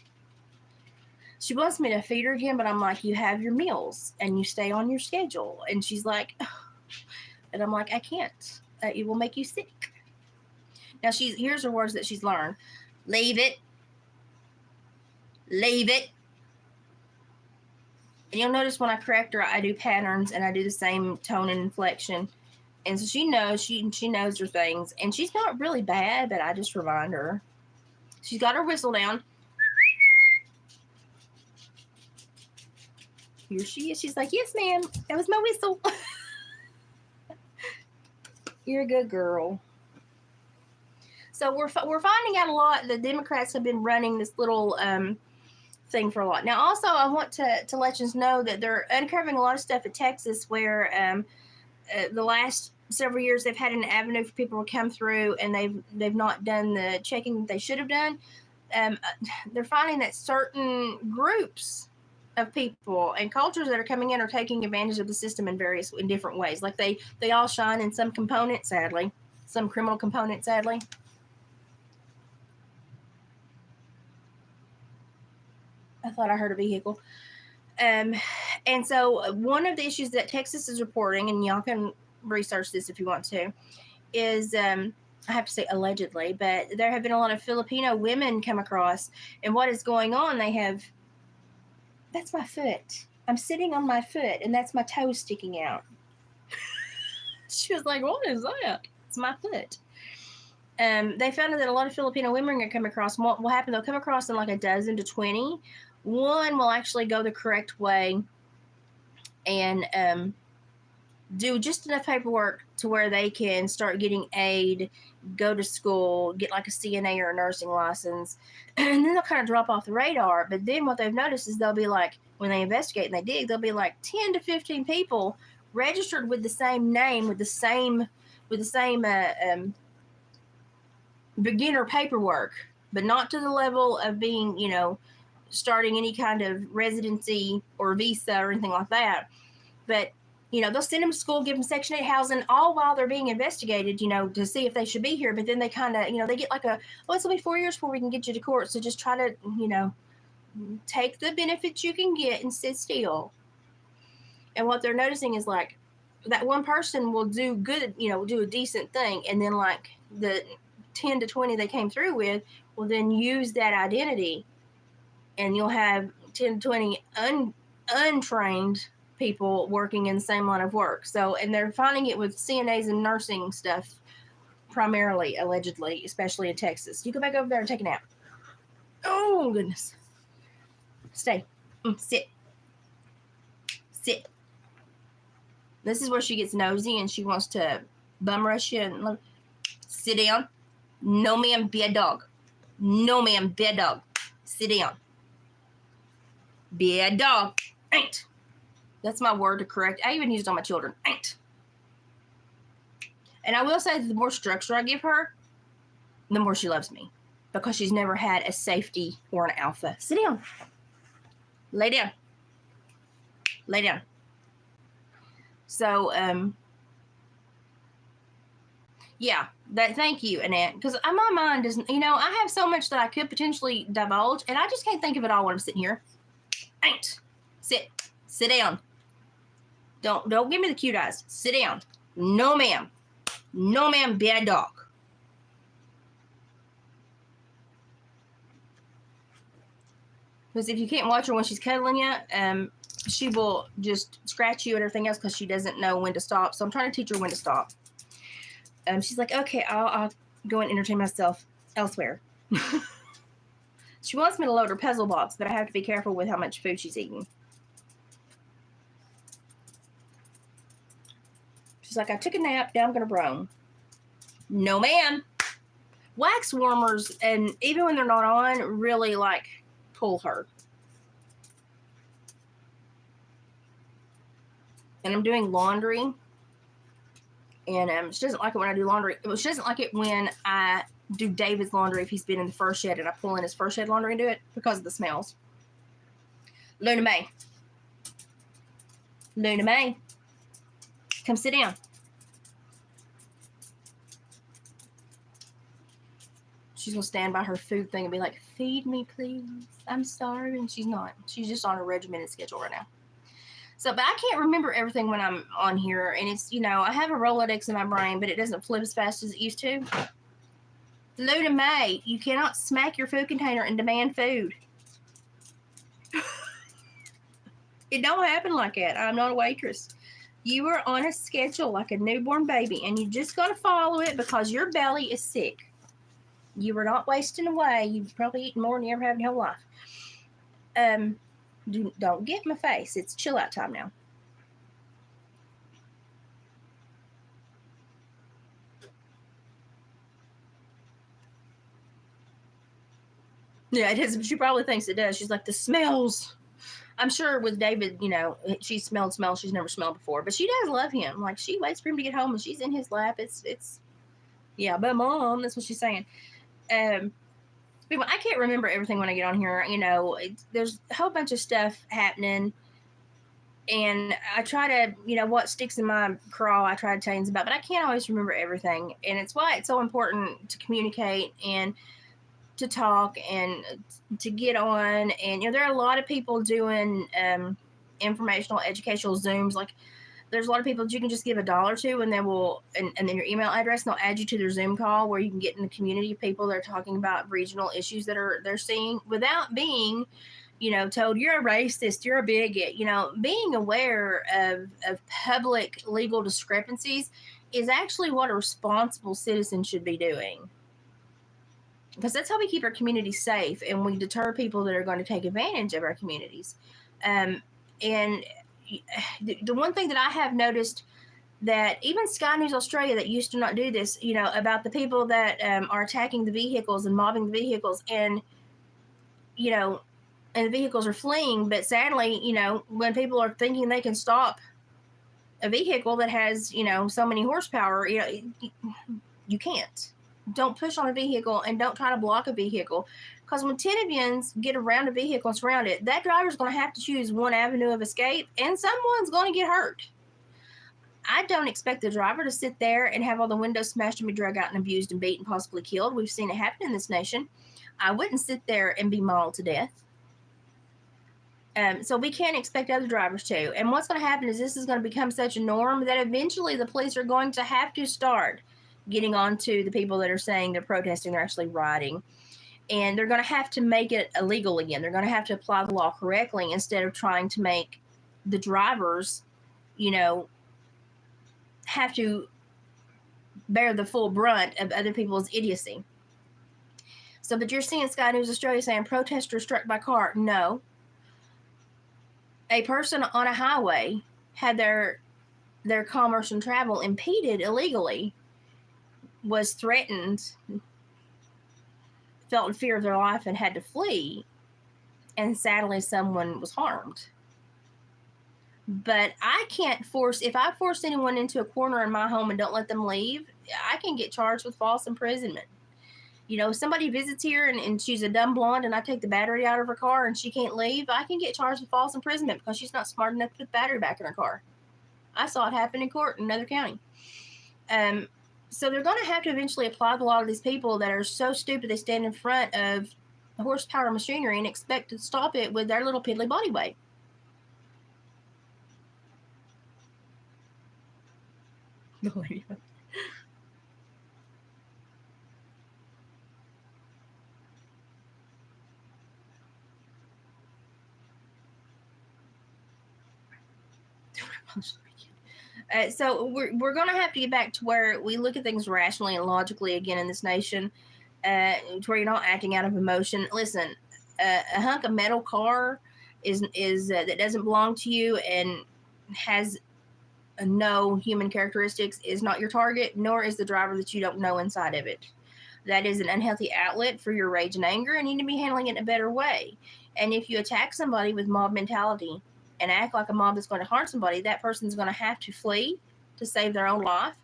She wants me to feed her again, but I'm like, you have your meals and you stay on your schedule. And she's like, oh. And I'm like, I can't. It will make you sick. Now here's her words that she's learned. Leave it. Leave it. And you'll notice when I correct her, I do patterns and I do the same tone and inflection. And so she knows, she knows her things. And she's not really bad, but I just remind her. She's got her whistle down. Here she is. She's like, yes, ma'am. That was my whistle. You're a good girl. So we're finding out a lot. The Democrats have been running this little thing for a lot. Now, also, I want to let you know that they're uncovering a lot of stuff at Texas where the last several years they've had an avenue for people to come through, and they've not done the checking that they should have done. They're finding that certain groups of people and cultures that are coming in are taking advantage of the system in different ways. Like they all shine in some component, sadly, some criminal component, sadly. I thought I heard a vehicle. And so one of the issues that Texas is reporting, and y'all can research this if you want to, is I have to say allegedly, but there have been a lot of Filipino women come across, and what is going on, that's my foot. I'm sitting on my foot, and that's my toe sticking out. She was like, what is that? It's my foot. They found out that a lot of Filipino women are going to come across. What will happen, they'll come across in like a dozen to 20. One will actually go the correct way and do just enough paperwork to where they can start getting aid, go to school, get like a CNA or a nursing license, and then they'll kind of drop off the radar. But then what they've noticed is they'll be like, when they investigate and they dig, there'll be like 10 to 15 people registered with the same name, with the same beginner paperwork, but not to the level of being, starting any kind of residency or visa or anything like that. But they'll send them to school, give them Section 8 housing, all while they're being investigated, to see if they should be here. But then they kind of, they get like it's going to be 4 years before we can get you to court. So just try to, take the benefits you can get and sit still. And what they're noticing is like that one person will do good, do a decent thing. And then like the 10 to 20 they came through with will then use that identity. And you'll have 10 to 20 untrained people working in the same line of work. So, and they're finding it with CNAs and nursing stuff, primarily, allegedly, especially in Texas. You go back over there and take a nap. Oh, goodness. Stay. Sit. Sit. This is where she gets nosy and she wants to bum rush you. And sit down. No, ma'am, be a dog. No, ma'am, be a dog. Sit down. Be a dog. Ain't. That's my word to correct. I even use it on my children. Ain't. And I will say that the more structure I give her, the more she loves me. because she's never had a safety or an alpha. Sit down. Lay down. Lay down. So, yeah, thank you, Annette, because my mind doesn't, I have so much that I could potentially divulge, and I just can't think of it all when I'm sitting here. Ain't. Sit down. Don't give me the cute eyes. Sit down. No, ma'am. No, ma'am, bad dog. Because if you can't watch her when she's cuddling you, she will just scratch you and everything else because she doesn't know when to stop. So I'm trying to teach her when to stop. She's like, okay, I'll go and entertain myself elsewhere. She wants me to load her puzzle box, but I have to be careful with how much food she's eating. She's like, I took a nap, now I'm going to roam. No, ma'am. Wax warmers, and even when they're not on, really, pull her. And I'm doing laundry. And she doesn't like it when I do laundry. She doesn't like it when I do David's laundry if he's been in the fur shed and I pull in his fur shed laundry and do it because of the smells. Luna May. Luna May. Come sit down. She's going to stand by her food thing and be like, feed me, please. I'm starving. She's not. She's just on a regimented schedule right now. So, but I can't remember everything when I'm on here. And it's, I have a Rolodex in my brain, but it doesn't flip as fast as it used to. Luna May, you cannot smack your food container and demand food. It don't happen like that. I'm not a waitress. You are on a schedule like a newborn baby, and you just got to follow it because your belly is sick. You are not wasting away. You've probably eaten more than you ever have in your whole life. Don't get in my face. It's chill out time now. Yeah, it is. She probably thinks it does. She's like, the smells. I'm sure with David, she smelled smells she's never smelled before. But she does love him. Like, she waits for him to get home and she's in his lap. Yeah, but Mom, that's what she's saying. I can't remember everything when I get on here. There's a whole bunch of stuff happening. And I try to, what sticks in my craw, I try to tell you about. But I can't always remember everything. And it's why it's so important to communicate and to talk and to get on. And, there are a lot of people doing informational, educational Zooms. Like, there's a lot of people that you can just give $1 to, and they will, and then your email address, and they'll add you to their Zoom call where you can get in the community of people that are talking about regional issues that they're seeing without being, told you're a racist, you're a bigot. Being aware of public legal discrepancies is actually what a responsible citizen should be doing. Because that's how we keep our communities safe, and we deter people that are going to take advantage of our communities. And the one thing that I have noticed that even Sky News Australia that used to not do this, about the people that are attacking the vehicles and mobbing the vehicles, and and the vehicles are fleeing. But sadly, when people are thinking they can stop a vehicle that has, so many horsepower, you can't. Don't push on a vehicle and don't try to block a vehicle. Because when Tentavians get around a vehicle and surround it, that driver's going to have to choose one avenue of escape, and someone's going to get hurt. I don't expect the driver to sit there and have all the windows smashed and be dragged out and abused and beaten and possibly killed. We've seen it happen in this nation. I wouldn't sit there and be mauled to death. So we can't expect other drivers to. And what's going to happen is this is going to become such a norm that eventually the police are going to have to start getting on to the people that are saying they're protesting, they're actually rioting. And they're going to have to make it illegal again. They're going to have to apply the law correctly instead of trying to make the drivers, have to bear the full brunt of other people's idiocy. So, but you're seeing Sky News Australia saying protesters struck by car. No. A person on a highway had their commerce and travel impeded illegally, was threatened, felt in fear of their life and had to flee, and sadly someone was harmed. But I can't if I force anyone into a corner in my home and don't let them leave, I can get charged with false imprisonment. somebody visits here and she's a dumb blonde and I take the battery out of her car and she can't leave, I can get charged with false imprisonment because she's not smart enough to put the battery back in her car. I saw it happen in court in another county. So they're going to have to eventually apply the law to these people that are so stupid they stand in front of the horsepower machinery and expect to stop it with their little piddly body weight. So we're going to have to get back to where we look at things rationally and logically again in this nation, to where you're not acting out of emotion. Listen, a hunk of metal car is that doesn't belong to you and has no human characteristics is not your target, nor is the driver that you don't know inside of it. That is an unhealthy outlet for your rage and anger, and you need to be handling it in a better way. And if you attack somebody with mob mentality and act like a mob that's going to harm somebody, that person's going to have to flee to save their own life.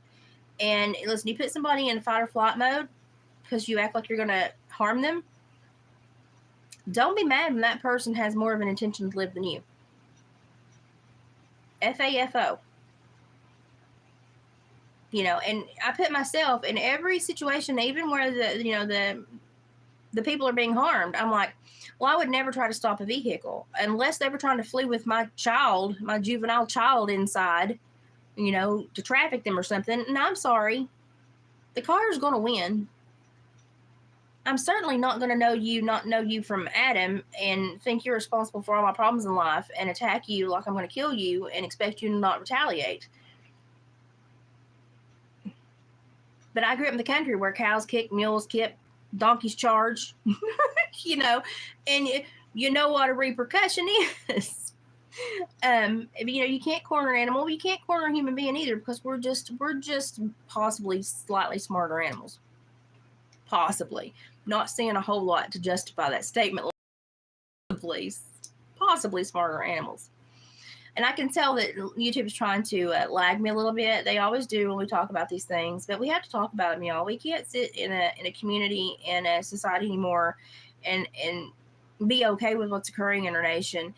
And listen, you put somebody in fight or flight mode because you act like you're going to harm them, don't be mad when that person has more of an intention to live than you. FAFO. And I put myself in every situation, even where the people are being harmed. I'm like, well, I would never try to stop a vehicle unless they were trying to flee with my juvenile child inside, to traffic them or something. And I'm sorry, the car is going to win. I'm certainly not going to not know you from Adam and think you're responsible for all my problems in life and attack you like I'm going to kill you and expect you to not retaliate. But I grew up in the country where cows kick, mules kick, donkeys charge, and you know what a repercussion is. You can't corner an animal. You can't corner a human being either because we're just possibly slightly smarter animals. Possibly. Not seeing a whole lot to justify that statement. Possibly smarter animals. And I can tell that YouTube is trying to lag me a little bit. They always do when we talk about these things, but we have to talk about them, y'all. We can't sit in a community and a society anymore and be okay with what's occurring in our nation.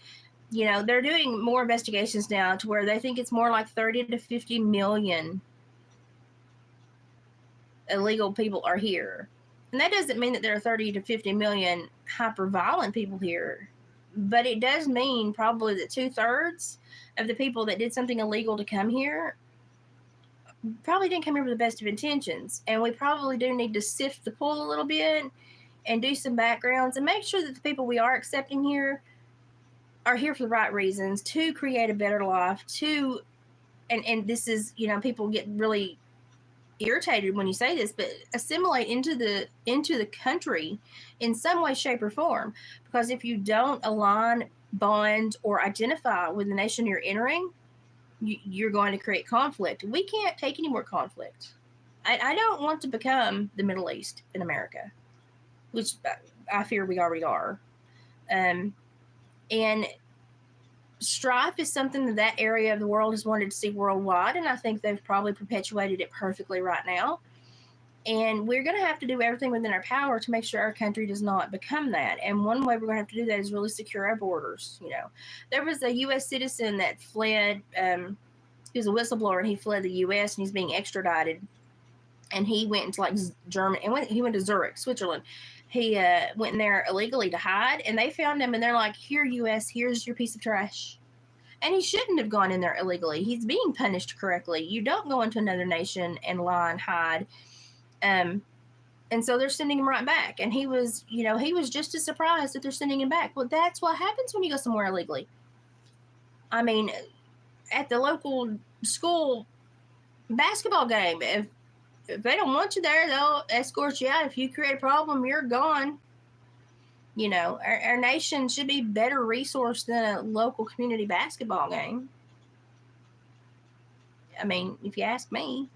They're doing more investigations now to where they think it's more like 30 to 50 million illegal people are here. And that doesn't mean that there are 30 to 50 million hyper-violent people here. But it does mean probably that 2/3 of the people that did something illegal to come here probably didn't come here with the best of intentions. And we probably do need to sift the pool a little bit and do some backgrounds and make sure that the people we are accepting here are here for the right reasons, to create a better life, and this is, people get really irritated when you say this, but assimilate into the country in some way, shape, or form. Because if you don't align, bond, or identify with the nation you're entering, you're going to create conflict. We can't take any more conflict. I don't want to become the Middle East in America, which I fear we already are. And strife is something that area of the world has wanted to see worldwide, and I think they've probably perpetuated it perfectly right now. And we're going to have to do everything within our power to make sure our country does not become that. And one way we're going to have to do that is really secure our borders. There was a U.S. citizen that fled. He was a whistleblower, and he fled the U.S., and he's being extradited. And he went into Germany, and he went to Zurich, Switzerland. He went in there illegally to hide, and they found him, and they're like, here, U.S., here's your piece of trash. And he shouldn't have gone in there illegally. He's being punished correctly. You don't go into another nation and lie and hide. And so they're sending him right back. And he was just as surprised that they're sending him back. Well, that's what happens when you go somewhere illegally. I mean, at the local school basketball game, if they don't want you there, they'll escort you out. If you create a problem, you're gone. Our nation should be better resourced than a local community basketball game. I mean, if you ask me.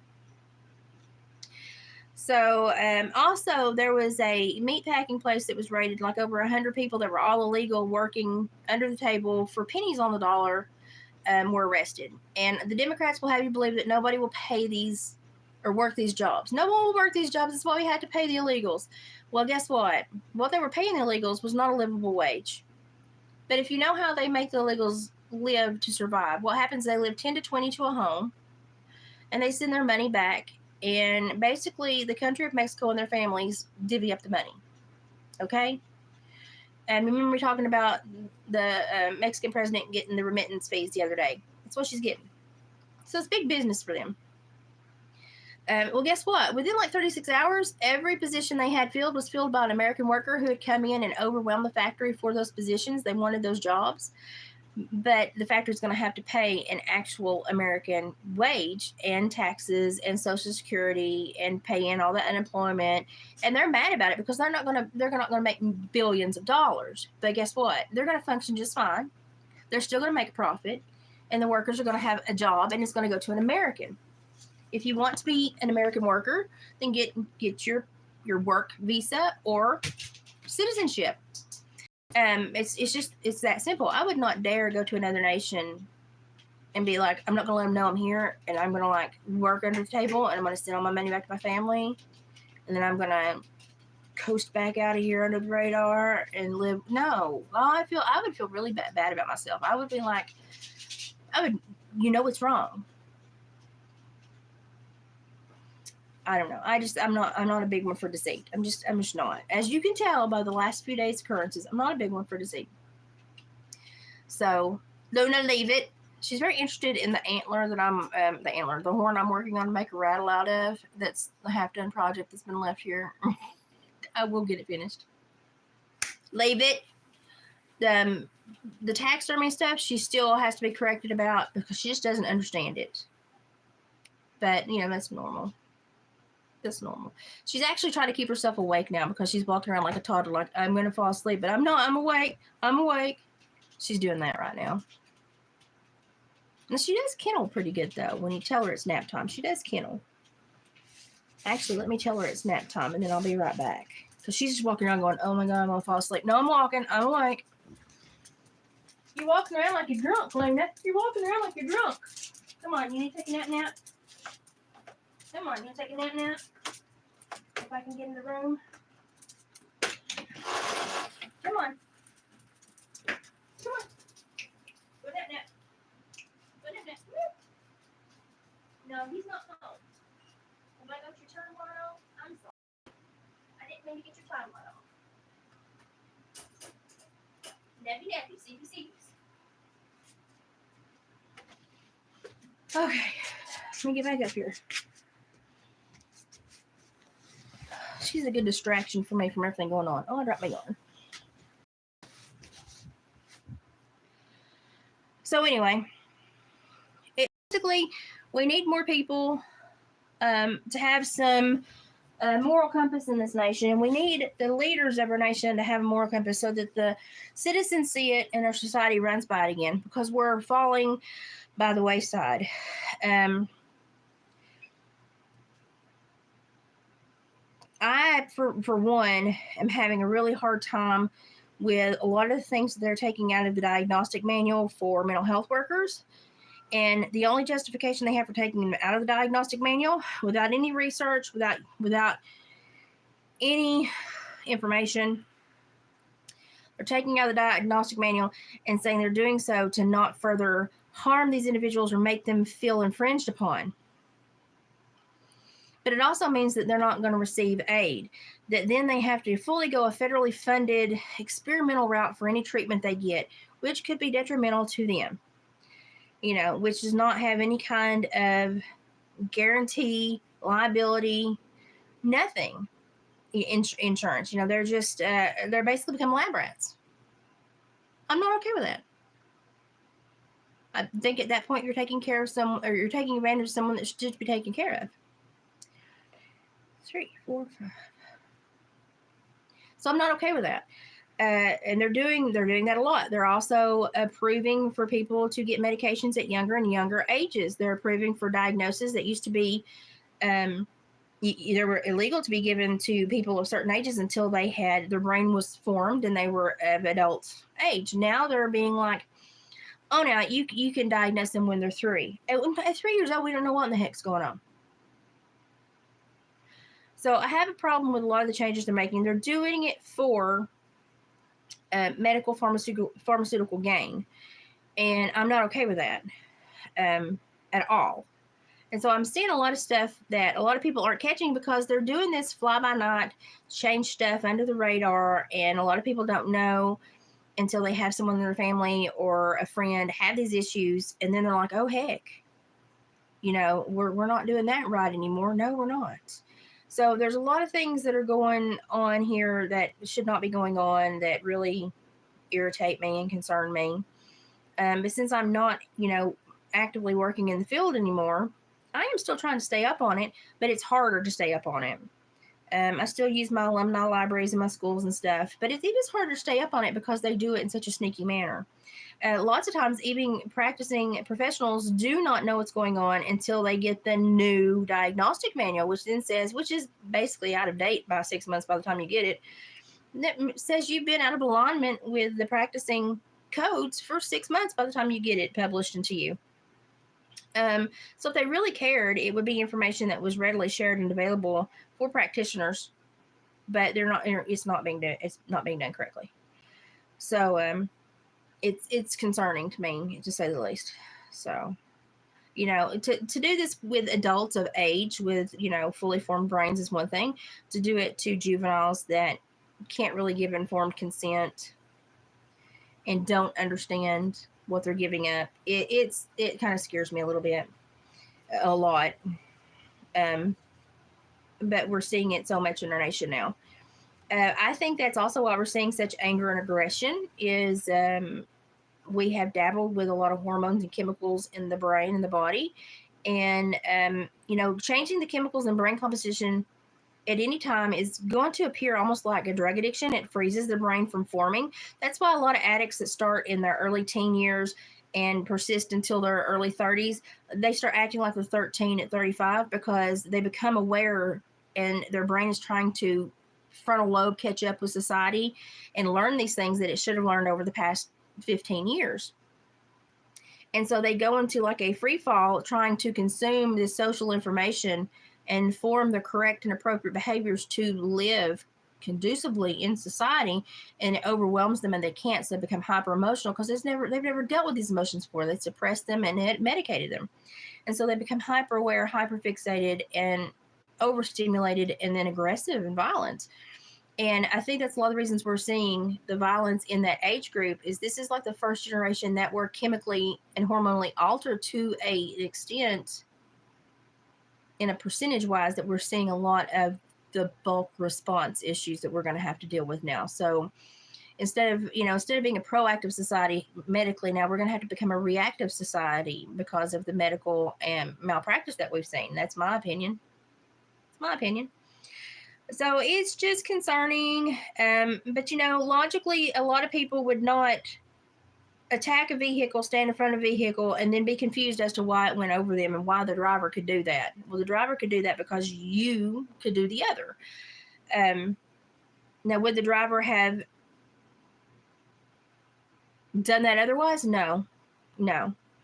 So, also, there was a meatpacking place that was raided, like over 100 people that were all illegal, working under the table for pennies on the dollar, were arrested. And the Democrats will have you believe that nobody will pay these or work these jobs. No one will work these jobs. That's why we had to pay the illegals. Well, guess what? What they were paying the illegals was not a livable wage. But if you know how they make the illegals live to survive, what happens? They live 10 to 20 to a home, and they send their money back. And basically, the country of Mexico and their families divvy up the money. Okay? And remember talking about the Mexican president getting the remittance fees the other day. That's what she's getting. So it's big business for them. Well, guess what? Within like 36 hours, every position they had filled was filled by an American worker who had come in and overwhelmed the factory for those positions. They wanted those jobs. But the factory is going to have to pay an actual American wage and taxes and Social Security and pay in all the unemployment. And they're mad about it because they're not going to make billions of dollars. But guess what? They're going to function just fine. They're still going to make a profit, and the workers are going to have a job, and it's going to go to an American. If you want to be an American worker, then get your work visa or citizenship. It's that simple. I would not dare go to another nation and be like, I'm not going to let them know I'm here, and I'm going to like work under the table, and I'm going to send all my money back to my family, and then I'm going to coast back out of here under the radar and live. No, I would feel really bad about myself. I would be like, what's wrong. I don't know. I'm not a big one for deceit. I'm just not. As you can tell by the last few days' occurrences, I'm not a big one for deceit. So, Luna, leave it. She's very interested in the antler that the horn I'm working on to make a rattle out of. That's the half-done project that's been left here. I will get it finished. Leave it. The taxidermy stuff, she still has to be corrected about because she just doesn't understand it. But, that's normal. That's normal. She's actually trying to keep herself awake now because she's walking around like a toddler, like, I'm going to fall asleep, but I'm not. I'm awake. I'm awake. She's doing that right now. And she does kennel pretty good, though. When you tell her it's nap time, she does kennel. Actually, let me tell her it's nap time, and then I'll be right back. Because she's just walking around going, oh, my God, I'm going to fall asleep. No, I'm walking. I'm awake. You're walking around like you're drunk, Luna. You're walking around like you're drunk. Come on, you need to take a nap? Come on, you take a nap? If I can get in the room. Come on. Come on. Go nap. Go nap. No, he's not home. Have I got your time light off? I'm sorry. I didn't mean to get your time light off. Nappy, sleepy. Okay. Let me get back up here. She's a good distraction for me from everything going on. Oh, I dropped my yarn. So anyway, basically, we need more people to have some moral compass in this nation. And we need the leaders of our nation to have a moral compass so that the citizens see it and our society runs by it again, because we're falling by the wayside. I, for one, am having a really hard time with a lot of the things that they're taking out of the diagnostic manual for mental health workers. And the only justification they have for taking them out of the diagnostic manual, without any research, without any information, they're taking out the diagnostic manual and saying they're doing so to not further harm these individuals or make them feel infringed upon. But it also means that they're not going to receive aid, that then they have to fully go a federally funded experimental route for any treatment they get, which could be detrimental to them, which does not have any kind of guarantee, liability, nothing, insurance. They're just, they're basically become lab rats. I'm not okay with that. I think at that point you're taking care of someone, or you're taking advantage of someone that should just be taken care of. 3, 4, 5. So I'm not okay with that. And they're doing that a lot. They're also approving for people to get medications at younger and younger ages. They're approving for diagnoses that used to be, they were illegal to be given to people of certain ages until their brain was formed and they were of adult age. Now they're being like, oh, now you can diagnose them when they're 3. At 3 years old, we don't know what in the heck's going on. So I have a problem with a lot of the changes they're making. They're doing it for medical pharmaceutical gain, and I'm not okay with that at all. And so I'm seeing a lot of stuff that a lot of people aren't catching because they're doing this fly by night, change stuff under the radar, and a lot of people don't know until they have someone in their family or a friend have these issues, and then they're like, oh heck, we're not doing that right anymore. No, we're not. So there's a lot of things that are going on here that should not be going on that really irritate me and concern me. But since I'm not, actively working in the field anymore, I am still trying to stay up on it, but it's harder to stay up on it. I still use my alumni libraries in my schools and stuff, but it is harder to stay up on it because they do it in such a sneaky manner. Lots of times, even practicing professionals do not know what's going on until they get the new diagnostic manual, which then says, which is basically out of date by 6 months by the time you get it, that says you've been out of alignment with the practicing codes for 6 months by the time you get it published into you. So if they really cared, it would be information that was readily shared and available for practitioners, but they're not. It's not being done. It's not being done correctly. So it's concerning to me, to say the least. So, to do this with adults of age with fully formed brains is one thing. To do it to juveniles that can't really give informed consent and don't understand what they're giving up, it kind of scares me a lot. But we're seeing it so much in our nation now. I think that's also why we're seeing such anger and aggression is we have dabbled with a lot of hormones and chemicals in the brain and the body. And, changing the chemicals in brain composition at any time is going to appear almost like a drug addiction. It freezes the brain from forming. That's why a lot of addicts that start in their early teen years and persist until their early 30s, they start acting like they're 13 at 35 because they become aware and their brain is trying to frontal lobe catch up with society and learn these things that it should have learned over the past 15 years. And so they go into like a free fall trying to consume this social information and form the correct and appropriate behaviors to live conducively in society, and it overwhelms them and they can't, so they become hyper emotional because they've never dealt with these emotions before. They suppressed them and it medicated them, and so they become hyper aware, hyper fixated, and overstimulated, and then aggressive and violent. And I think that's a lot of the reasons we're seeing the violence in that age group is this is like the first generation that were chemically and hormonally altered to an extent in a percentage wise that we're seeing a lot of the bulk response issues that we're going to have to deal with now. So instead of being a proactive society medically, now we're going to have to become a reactive society because of the medical and malpractice that we've seen. That's my opinion. It's my opinion. So it's just concerning. But logically, a lot of people would not attack a vehicle, stand in front of a vehicle, and then be confused as to why it went over them and why the driver could do that. Well, the driver could do that because you could do the other. Now, would the driver have done that otherwise? No.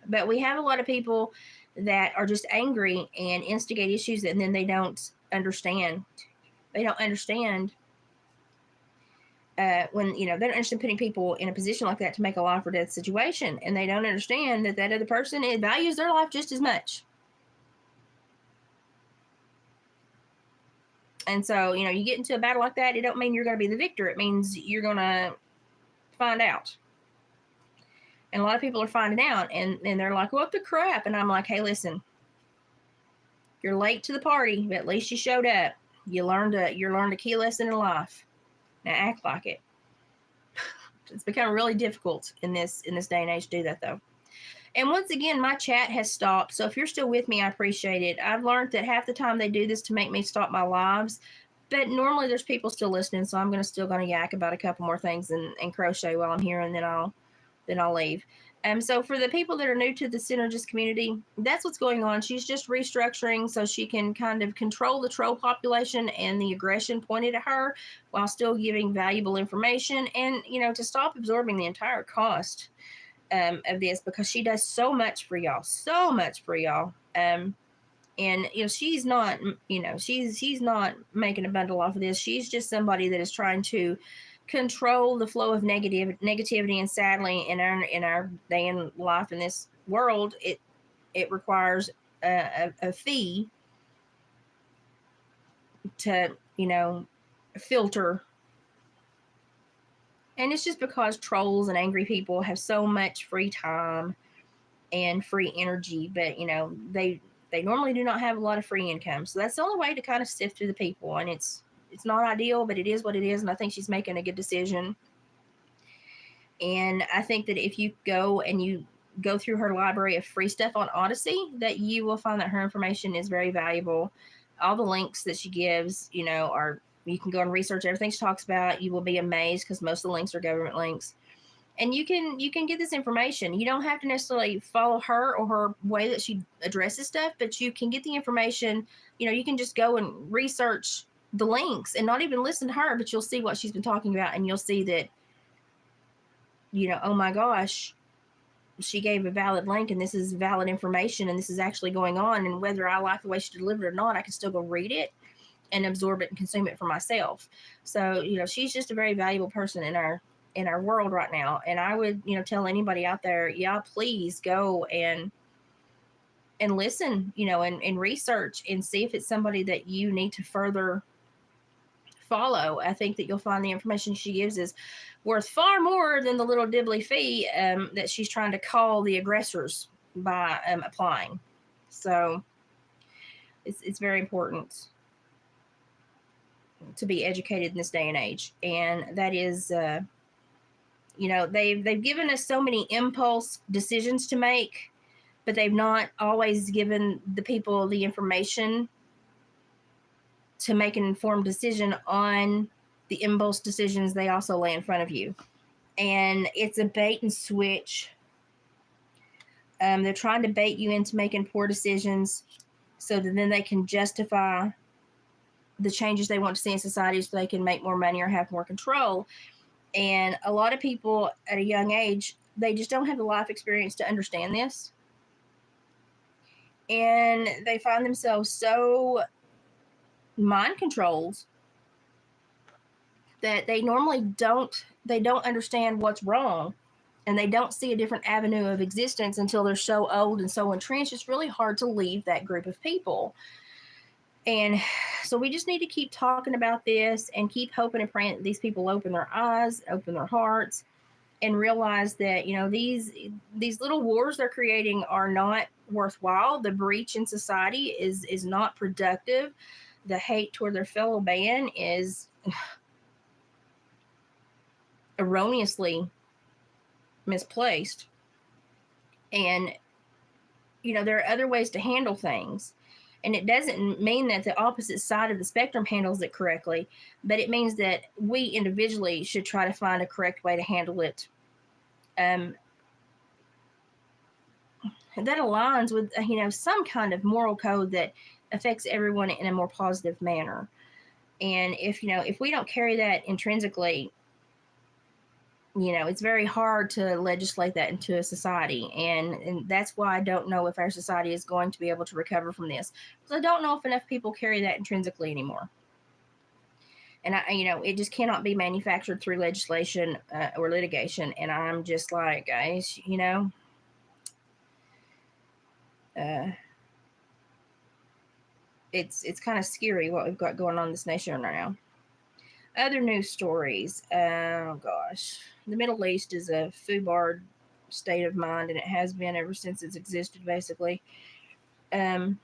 But we have a lot of people that are just angry and instigate issues, and then they don't understand. They don't understand when they don't understand putting people in a position like that to make a life or death situation, and they don't understand that other person values their life just as much. And so you get into a battle like that, it don't mean you're going to be the victor. It means you're going to find out. And a lot of people are finding out, and they're like, what the crap? And I'm like, hey, listen, you're late to the party, but at least you showed up. You learned a key lesson in life. Now act like it. It's become really difficult in this day and age to do that, though. And once again, my chat has stopped. So if you're still with me, I appreciate it. I've learned that half the time they do this to make me stop my lives, but normally there's people still listening, so I'm still gonna yak about a couple more things and crochet while I'm here, and then I'll leave. So for the people that are new to the Psinergist community, that's what's going on. She's just restructuring so she can kind of control the troll population and the aggression pointed at her while still giving valuable information and, to stop absorbing the entire cost of this, because she does so much for y'all. And she's not, she's not making a bundle off of this. She's just somebody that is trying to control the flow of negativity. And sadly, in our day in life in this world, it requires a fee to filter. And it's just because trolls and angry people have so much free time and free energy, but they normally do not have a lot of free income. So that's the only way to kind of sift through the people. And it's not ideal, but it is what it is. And I think she's making a good decision. And I think that if you go and you go through her library of free stuff on Odyssey, that you will find that her information is very valuable. All the links that she gives, are, you can go and research everything she talks about. You will be amazed because most of the links are government links. And you can get this information. You don't have to necessarily follow her or her way that she addresses stuff, but you can get the information. You can just go and research the links and not even listen to her, but you'll see what she's been talking about, and you'll see that, oh my gosh, she gave a valid link, and this is valid information, and this is actually going on. And whether I like the way she delivered it or not, I can still go read it and absorb it and consume it for myself. So, she's just a very valuable person in our world right now. And I would, tell anybody out there, please go and listen, and research and see if it's somebody that you need to further follow. I think that you'll find the information she gives is worth far more than the little dibbly fee that she's trying to call the aggressors by applying. So it's very important to be educated in this day and age. And that is, they've given us so many impulse decisions to make, but they've not always given the people the information to make an informed decision on the impulse decisions they also lay in front of you. And it's a bait and switch. They're trying to bait you into making poor decisions so that then they can justify the changes they want to see in society so they can make more money or have more control. And a lot of people at a young age, they just don't have the life experience to understand this. And they find themselves so mind controlled that they normally don't understand what's wrong, and they don't see a different avenue of existence until they're so old and so entrenched. It's really hard to leave that group of people. And so we just need to keep talking about this and keep hoping and praying that these people open their eyes, open their hearts, and realize that, these little wars they're creating are not worthwhile. The breach in society is not productive. The hate toward their fellow man is erroneously misplaced. And, there are other ways to handle things. And it doesn't mean that the opposite side of the spectrum handles it correctly, but it means that we individually should try to find a correct way to handle it. That aligns with, some kind of moral code that affects everyone in a more positive manner. And if we don't carry that intrinsically, it's very hard to legislate that into a society. And that's why I don't know if our society is going to be able to recover from this, because I don't know if enough people carry that intrinsically anymore. And it just cannot be manufactured through legislation or litigation. And I'm just like, guys, it's kind of scary what we've got going on in this nation right now. Other news stories. Oh gosh, the Middle East is a foobarred state of mind, and it has been ever since it's existed, basically. I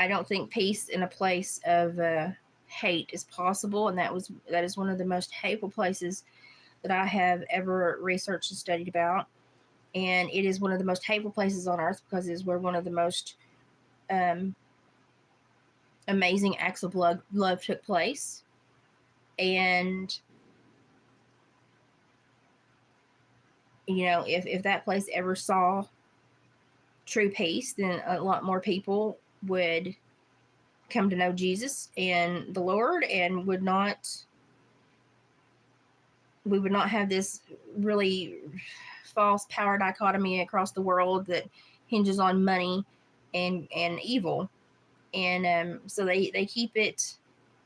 don't think peace in a place of hate is possible, and that is one of the most hateful places that I have ever researched and studied about. And it is one of the most hateful places on earth because it is where one of the most amazing acts of love took place. And if that place ever saw true peace, then a lot more people would come to know Jesus and the Lord, and we would not have this really false power dichotomy across the world that hinges on money and evil. And so they keep it,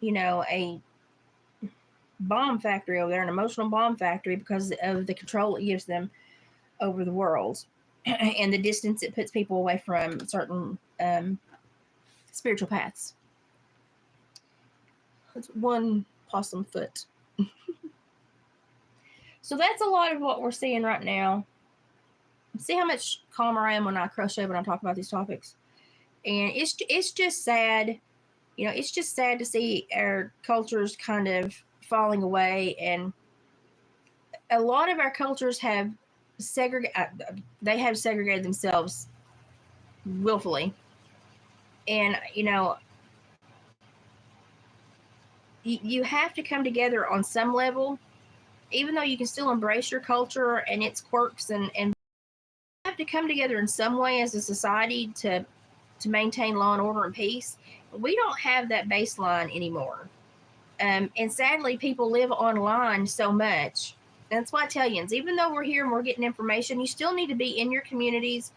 a bomb factory over there, an emotional bomb factory, because of the control it gives them over the world and the distance it puts people away from certain spiritual paths. That's one possum foot. So that's a lot of what we're seeing right now. See how much calmer I am when I crochet, when I talk about these topics. And it's just sad. It's just sad to see our cultures kind of falling away. And a lot of our cultures have segregated themselves willfully. And, you have to come together on some level, even though you can still embrace your culture and its quirks, and you have to come together in some way as a society to maintain law and order and peace. We don't have that baseline anymore. And sadly, people live online so much. That's why I tell you, even though we're here and we're getting information, you still need to be in your communities.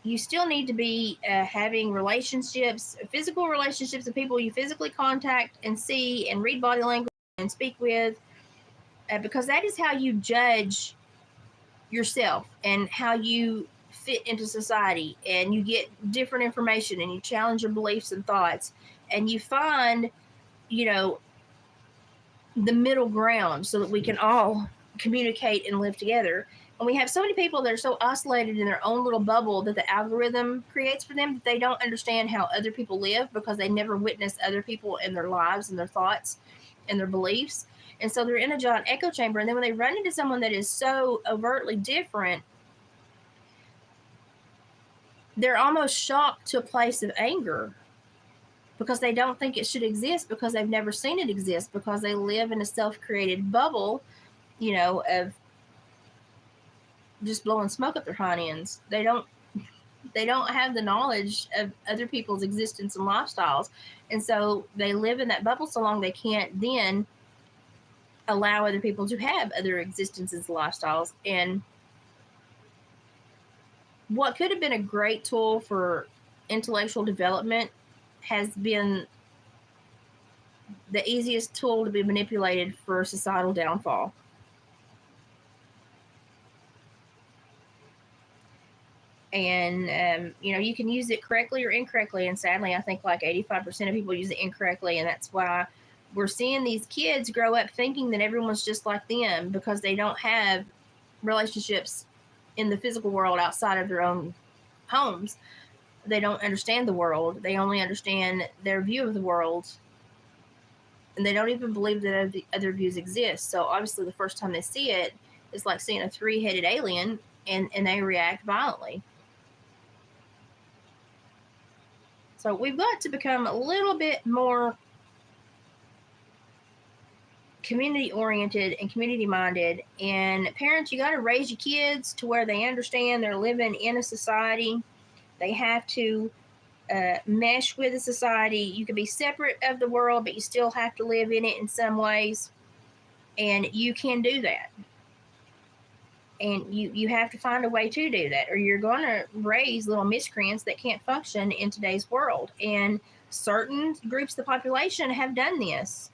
You still need to be having relationships, physical relationships with people you physically contact and see and read body language and speak with, because that is how you judge yourself and how you fit into society, and you get different information and you challenge your beliefs and thoughts, and you find, the middle ground so that we can all communicate and live together. And we have so many people that are so isolated in their own little bubble that the algorithm creates for them that they don't understand how other people live, because they never witness other people in their lives and their thoughts and their beliefs. And so they're in a giant echo chamber. And then when they run into someone that is so overtly different, they're almost shocked to a place of anger, because they don't think it should exist, because they've never seen it exist, because they live in a self-created bubble, of just blowing smoke up their hind ends. They don't have the knowledge of other people's existence and lifestyles. And so they live in that bubble so long they can't then allow other people to have other existences and lifestyles. And what could have been a great tool for intellectual development has been the easiest tool to be manipulated for societal downfall. And, you can use it correctly or incorrectly. And sadly, I think like 85% of people use it incorrectly. And that's why we're seeing these kids grow up thinking that everyone's just like them, because they don't have relationships in the physical world outside of their own homes. They don't understand the world. They only understand their view of the world. And they don't even believe that other views exist. So obviously the first time they see it, it's like seeing a three-headed alien, and they react violently. So we've got to become a little bit more community-oriented and community-minded. And parents, you got to raise your kids to where they understand they're living in a society. They have to mesh with the society. You can be separate of the world, but you still have to live in it in some ways. And you can do that. And you have to find a way to do that, or you're going to raise little miscreants that can't function in today's world. And certain groups of the population have done this,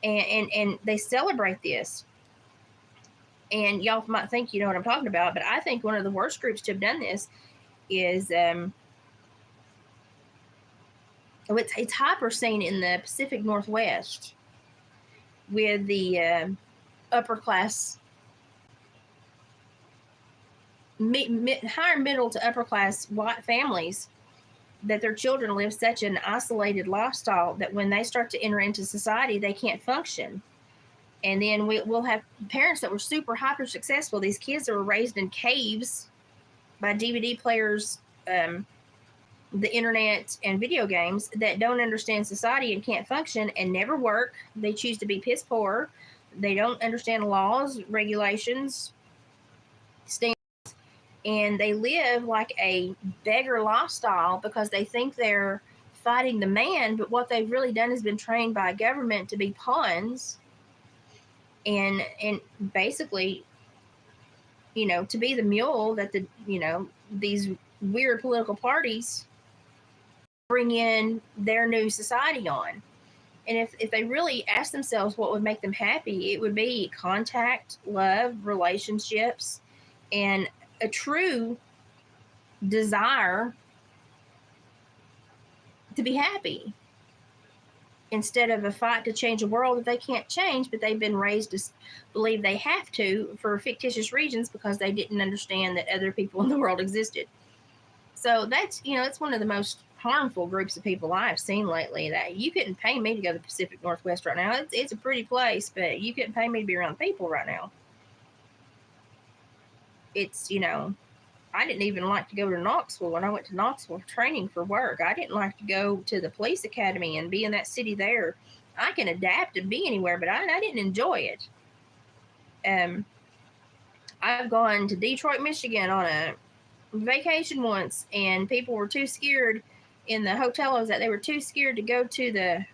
and they celebrate this. And y'all might think you know what I'm talking about, but I think one of the worst groups to have done this is it's hyper seen in the Pacific Northwest with the upper class, higher middle to upper class white families, that their children live such an isolated lifestyle that when they start to enter into society, they can't function. And then we'll have parents that were super hyper successful. These kids that were raised in caves by DVD players, the internet, and video games, that don't understand society and can't function and never work. They choose to be piss poor. They don't understand laws, regulations, standards, and they live like a beggar lifestyle because they think they're fighting the man, but what they've really done is been trained by a government to be pawns, and basically, to be the mule that these weird political parties bring in their new society on. And if they really ask themselves what would make them happy, it would be contact, love, relationships, and a true desire to be happy, instead of a fight to change a world that they can't change, but they've been raised to believe they have to for fictitious reasons because they didn't understand that other people in the world existed. So that's, it's one of the most harmful groups of people I've seen lately. That you couldn't pay me to go to the Pacific Northwest right now. It's a pretty place, but you couldn't pay me to be around people right now. It's, I didn't even like to go to Knoxville when I went to Knoxville for training for work. I didn't like to go to the police academy and be in that city there. I can adapt and be anywhere, but I didn't enjoy it. I've gone to Detroit, Michigan on a vacation once, and people were too scared in the hotel I was at. They were too scared to go to the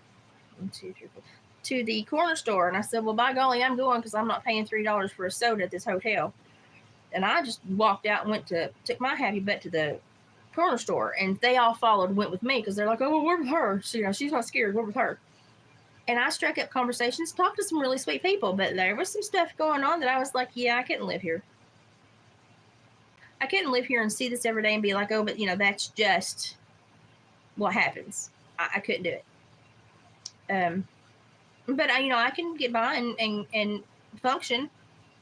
corner store. And I said, well, by golly, I'm going because I'm not paying $3 for a soda at this hotel. And I just walked out and took my happy butt to the corner store, and they all followed and went with me because they're like, oh, well, we're with her. So, she's not scared. We're with her. And I struck up conversations, talked to some really sweet people, but there was some stuff going on that I was like, yeah, I couldn't live here. I couldn't live here and see this every day and be like, oh, but, that's just what happens. I couldn't do it. But, I can get by and function.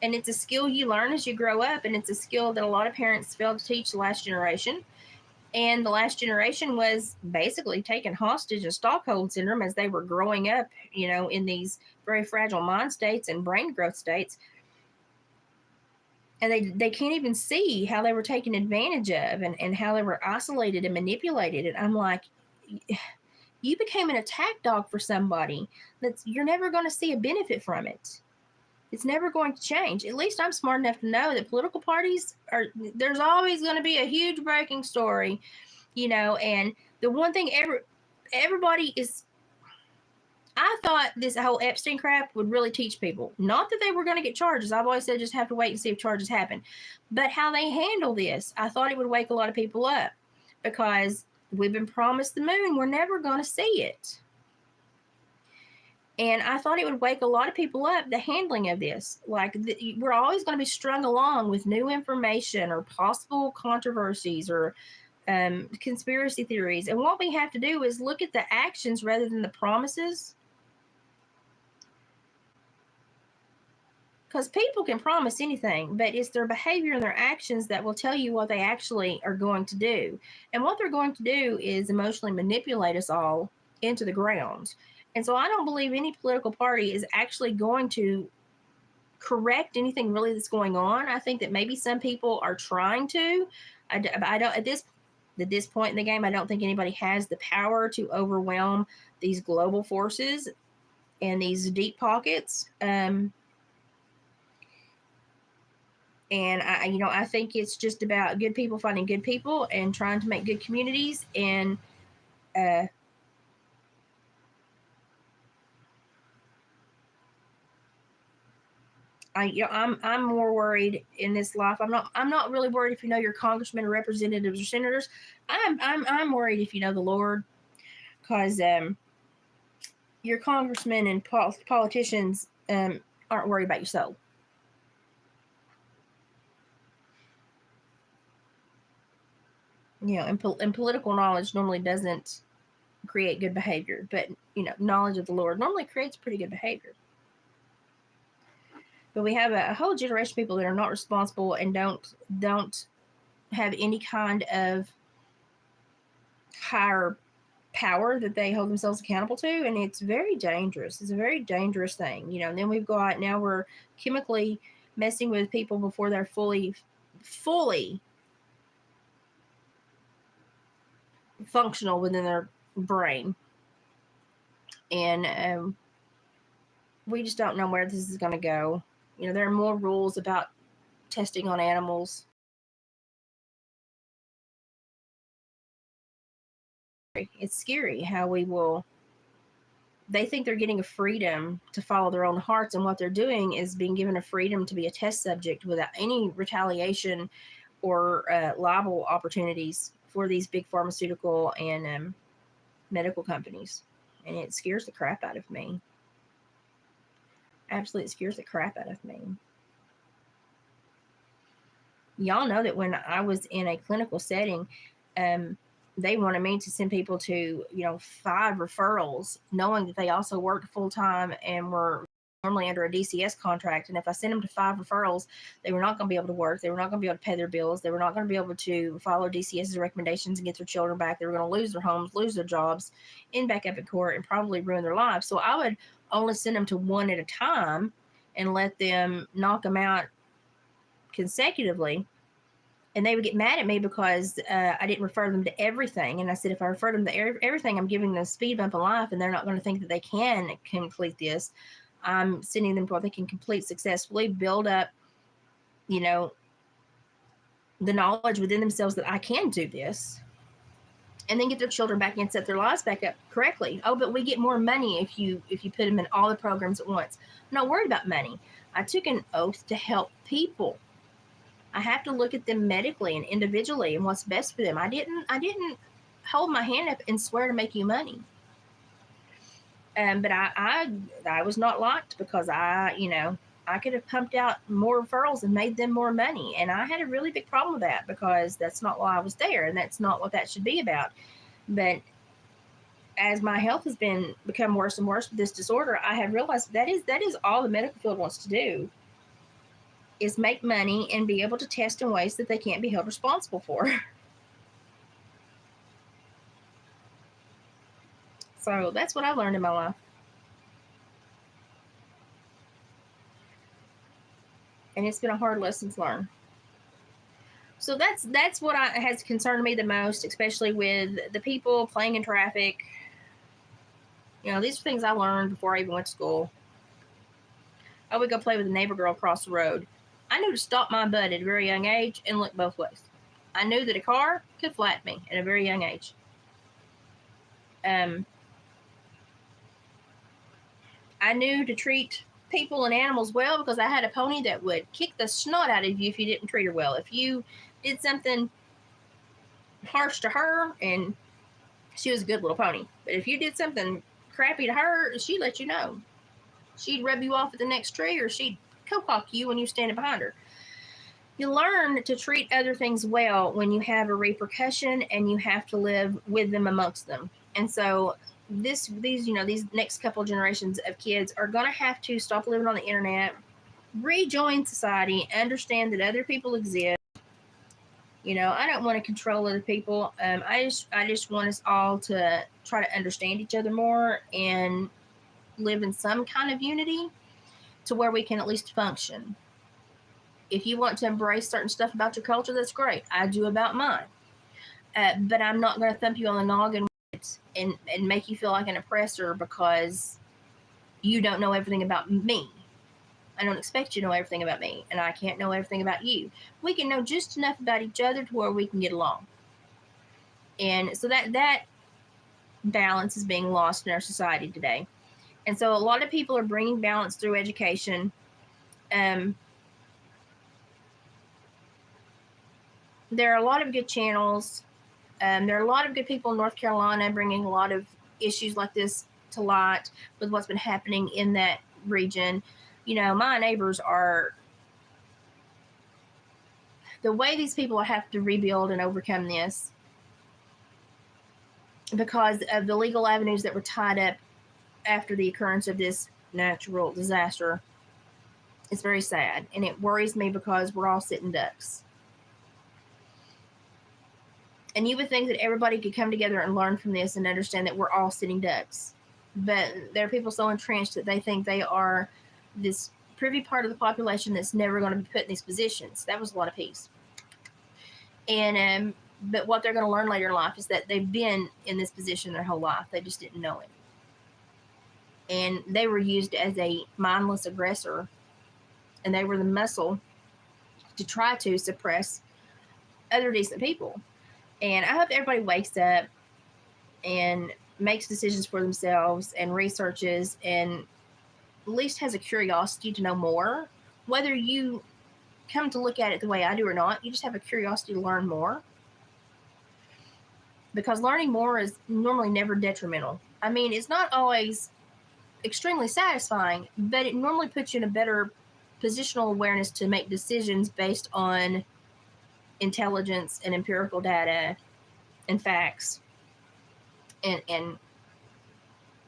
And it's a skill you learn as you grow up, and it's a skill that a lot of parents failed to teach the last generation. And the last generation was basically taken hostage in Stockholm syndrome as they were growing up, in these very fragile mind states and brain growth states. And they can't even see how they were taken advantage of and how they were isolated and manipulated. And I'm like, you became an attack dog for somebody you're never going to see a benefit from it. It's never going to change. At least I'm smart enough to know that political parties there's always going to be a huge breaking story, and the one thing everybody is, I thought this whole Epstein crap would really teach people. Not that they were going to get charges. I've always said just have to wait and see if charges happen. But how they handle this, I thought it would wake a lot of people up because we've been promised the moon. We're never going to see it. And I thought it would wake a lot of people up, the handling of this. Like, we're always going to be strung along with new information or possible controversies or conspiracy theories. And what we have to do is look at the actions rather than the promises. Because people can promise anything, but it's their behavior and their actions that will tell you what they actually are going to do. And what they're going to do is emotionally manipulate us all into the ground. And so I don't believe any political party is actually going to correct anything really that's going on. I think that maybe some people are trying to. I don't at this point in the game, I don't think anybody has the power to overwhelm these global forces and these deep pockets. And I think it's just about good people finding good people and trying to make good communities. And I'm more worried in this life. I'm not really worried if you know your congressmen or representatives or senators. I'm worried if you know the Lord, because your congressmen and politicians aren't worried about your soul. And political knowledge normally doesn't create good behavior, but knowledge of the Lord normally creates pretty good behavior. But we have a whole generation of people that are not responsible and don't have any kind of higher power that they hold themselves accountable to, and it's very dangerous. It's a very dangerous thing, And then we're chemically messing with people before they're fully functional within their brain, and we just don't know where this is going to go. There are more rules about testing on animals. It's scary how they think they're getting a freedom to follow their own hearts, and what they're doing is being given a freedom to be a test subject without any retaliation or libel opportunities for these big pharmaceutical and medical companies. And it scares the crap out of me. Absolutely scares the crap out of me. Y'all know that when I was in a clinical setting, they wanted me to send people to, 5 referrals, knowing that they also worked full time and were normally under a DCS contract. And if I sent them to 5 referrals, they were not going to be able to work. They were not going to be able to pay their bills. They were not going to be able to follow DCS's recommendations and get their children back. They were going to lose their homes, lose their jobs, end back up in court, and probably ruin their lives. So I would only send them to 1 at a time and let them knock them out consecutively. And they would get mad at me because I didn't refer them to everything. And I said, if I refer them to everything, I'm giving them a speed bump in life, and they're not going to think that they can complete this. I'm sending them to what they can complete successfully, build up, the knowledge within themselves that I can do this, and then get their children back and set their lives back up correctly. Oh, but we get more money if you put them in all the programs at once. I'm not worried about money. I took an oath to help people. I have to look at them medically and individually and what's best for them. I didn't hold my hand up and swear to make you money. But I was not liked because I could have pumped out more referrals and made them more money. And I had a really big problem with that because that's not why I was there, and that's not what that should be about. But as my health has become worse and worse with this disorder, I have realized that is all the medical field wants to do, is make money and be able to test in ways that they can't be held responsible for. So that's what I learned in my life. And it's been a hard lesson to learn. So that's what has concerned me the most, especially with the people playing in traffic. These are things I learned before I even went to school. I would go play with a neighbor girl across the road. I knew to stop my butt at a very young age and look both ways. I knew that a car could flatten me at a very young age. I knew to treat people and animals well because I had a pony that would kick the snot out of you if you didn't treat her well. If you did something harsh to her, and she was a good little pony, but if you did something crappy to her, she'd let you know. She'd rub you off at the next tree, or she'd co-hawk you when you're standing behind her. You learn to treat other things well when you have a repercussion and you have to live with them, amongst them. And so these next couple generations of kids are going to have to stop living on the internet, rejoin society, understand that other people exist. I don't want to control other people. I just want us all to try to understand each other more and live in some kind of unity to where we can at least function. If you want to embrace certain stuff about your culture, that's great. I do about mine. But I'm not going to thump you on the noggin and make you feel like an oppressor because you don't know everything about me. I don't expect you to know everything about me, and I can't know everything about you. We can know just enough about each other to where we can get along. And so that balance is being lost in our society today. And so a lot of people are bringing balance through education. There are a lot of good channels. There are a lot of good people in North Carolina bringing a lot of issues like this to light with what's been happening in that region. My neighbors are, the way these people have to rebuild and overcome this because of the legal avenues that were tied up after the occurrence of this natural disaster. It's very sad, and it worries me because we're all sitting ducks. And you would think that everybody could come together and learn from this and understand that we're all sitting ducks. But there are people so entrenched that they think they are this privy part of the population that's never going to be put in these positions. That was a lot of peace. And but what they're going to learn later in life is that they've been in this position their whole life. They just didn't know it. And they were used as a mindless aggressor, and they were the muscle to try to suppress other decent people. And I hope everybody wakes up and makes decisions for themselves and researches and at least has a curiosity to know more. Whether you come to look at it the way I do or not. You just have a curiosity to learn more. Because learning more is normally never detrimental. I mean, it's not always extremely satisfying, but it normally puts you in a better positional awareness to make decisions based on intelligence and empirical data and facts and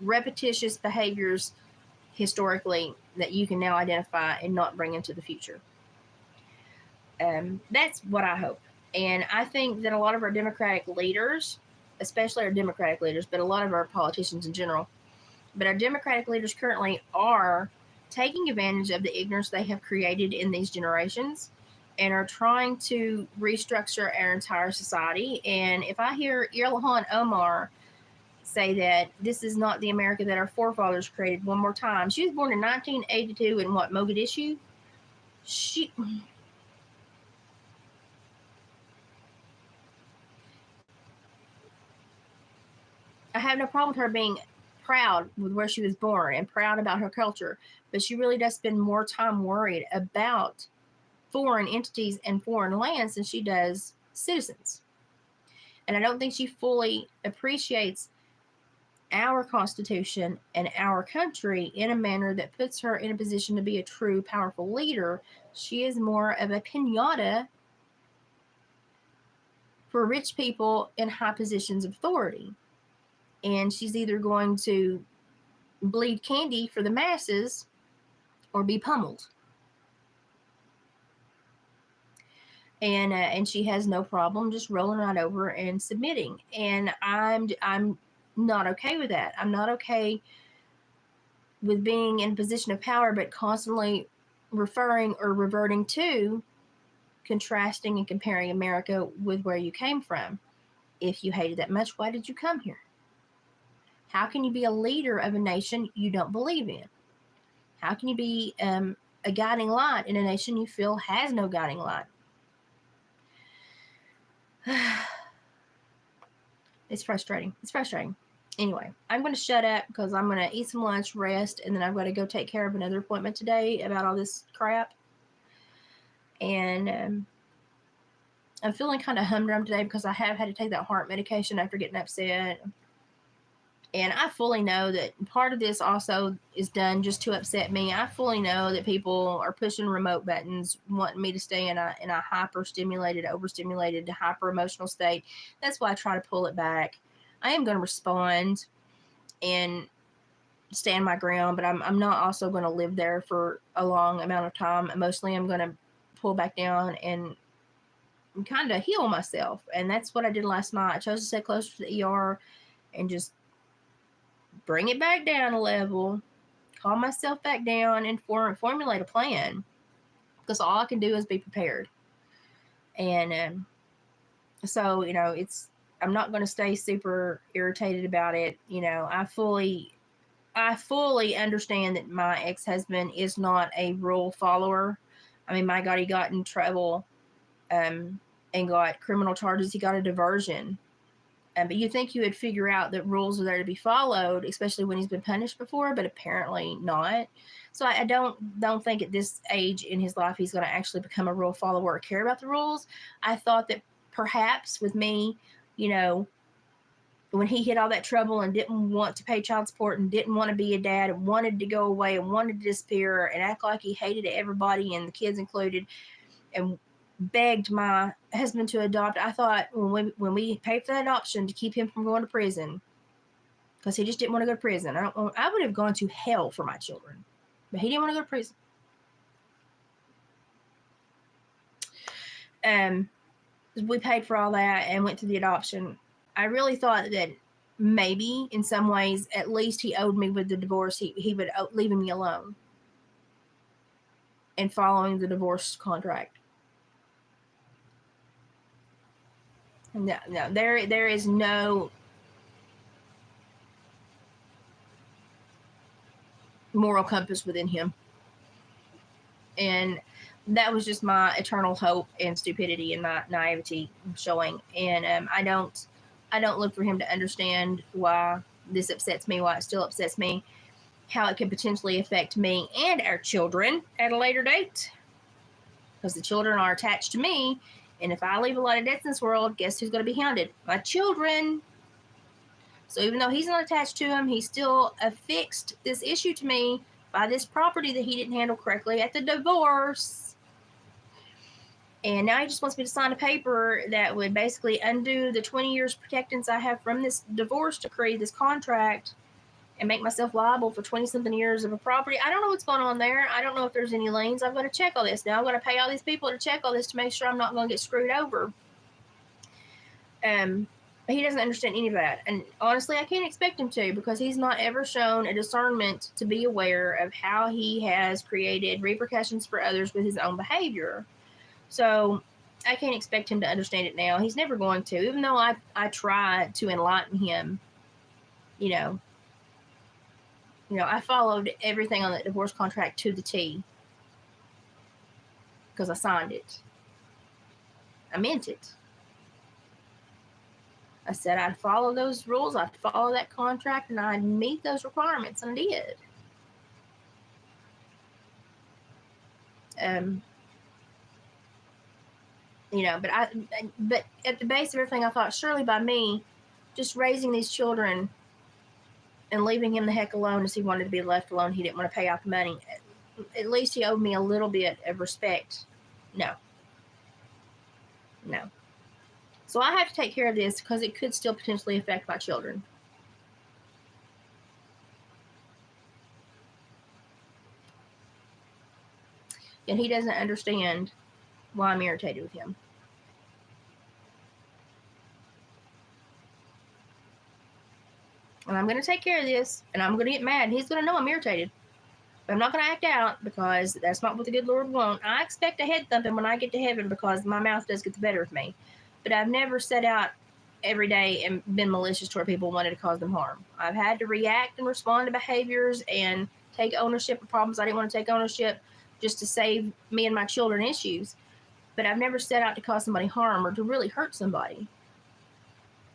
repetitious behaviors historically that you can now identify and not bring into the future. That's what I hope. And I think that a lot of our Democratic leaders, especially our Democratic leaders, but a lot of our politicians in general, but our Democratic leaders currently are taking advantage of the ignorance they have created in these generations and are trying to restructure our entire society. And if I hear Ilhan Omar say that this is not the America that our forefathers created one more time. She was born in 1982 in what, Mogadishu? I have no problem with her being proud with where she was born and proud about her culture, but she really does spend more time worried about foreign entities and foreign lands than she does citizens. And I don't think she fully appreciates our Constitution and our country in a manner that puts her in a position to be a true, powerful leader. She is more of a pinata for rich people in high positions of authority. And she's either going to bleed candy for the masses or be pummeled. And she has no problem just rolling right over and submitting. And I'm not okay with that. I'm not okay with being in a position of power, but constantly referring or reverting to contrasting and comparing America with where you came from. If you hated that much, why did you come here? How can you be a leader of a nation you don't believe in? How can you be a guiding light in a nation you feel has no guiding light? It's frustrating. It's frustrating. Anyway, I'm going to shut up because I'm going to eat some lunch, rest, and then I've got to go take care of another appointment today about all this crap. And I'm feeling kind of humdrum today because I have had to take that heart medication after getting upset. And I fully know that part of this also is done just to upset me. I fully know that people are pushing remote buttons, wanting me to stay in a hyper-stimulated, overstimulated, hyper-emotional state. That's why I try to pull it back. I am going to respond and stand my ground, but I'm not also going to live there for a long amount of time. Mostly I'm going to pull back down and kind of heal myself. And that's what I did last night. I chose to stay closer to the ER and just bring it back down a level, calm myself back down, and formulate a plan. Because all I can do is be prepared. And so, I'm not going to stay super irritated about it. I fully understand that my ex-husband is not a rule follower. I mean, my God, he got in trouble and got criminal charges. He got a diversion. But you think you would figure out that rules are there to be followed, especially when he's been punished before, but apparently not. So I don't think at this age in his life he's going to actually become a rule follower or care about the rules. I thought that perhaps with me, when he hit all that trouble and didn't want to pay child support and didn't want to be a dad and wanted to go away and wanted to disappear and act like he hated everybody and the kids included and begged my husband to adopt, I thought when we paid for that adoption to keep him from going to prison, because he just didn't want to go to prison. I would have gone to hell for my children, but he didn't want to go to prison. We paid for all that and went through the adoption. I really thought that maybe in some ways, at least he owed me with the divorce. He would leave me alone and following the divorce contract. No, there is no moral compass within him. And that was just my eternal hope and stupidity and my naivety showing. And I don't look for him to understand why this upsets me, why it still upsets me, how it could potentially affect me and our children at a later date. because the children are attached to me. And if I leave a lot of debts in this world, guess who's going to be hounded? My children. So even though he's not attached to him, he still affixed this issue to me by this property that he didn't handle correctly at the divorce. And now he just wants me to sign a paper that would basically undo the 20 years protectance I have from this divorce decree, this contract, and make myself liable for 20-something years of a property. I don't know what's going on there. I don't know if there's any liens. I've got to check all this. Now I'm going to pay all these people to check all this to make sure I'm not going to get screwed over. He doesn't understand any of that. And honestly, I can't expect him to, because he's not ever shown a discernment to be aware of how he has created repercussions for others with his own behavior. So I can't expect him to understand it now. He's never going to, even though I try to enlighten him. I followed everything on that divorce contract to the T, because I signed it. I meant it. I said I'd follow those rules, I'd follow that contract, and I'd meet those requirements, and I did. But at the base of everything, I thought, surely by me just raising these children and leaving him the heck alone as he wanted to be left alone, he didn't want to pay out the money, at least he owed me a little bit of respect. No. So I have to take care of this, because it could still potentially affect my children. And he doesn't understand why I'm irritated with him. And I'm going to take care of this, and I'm going to get mad, and he's going to know I'm irritated. But I'm not going to act out, because that's not what the good Lord wants. I expect a head thumping when I get to heaven, because my mouth does get the better of me. But I've never set out every day and been malicious toward people and wanted to cause them harm. I've had to react and respond to behaviors and take ownership of problems I didn't want to take ownership, just to save me and my children issues. But I've never set out to cause somebody harm or to really hurt somebody.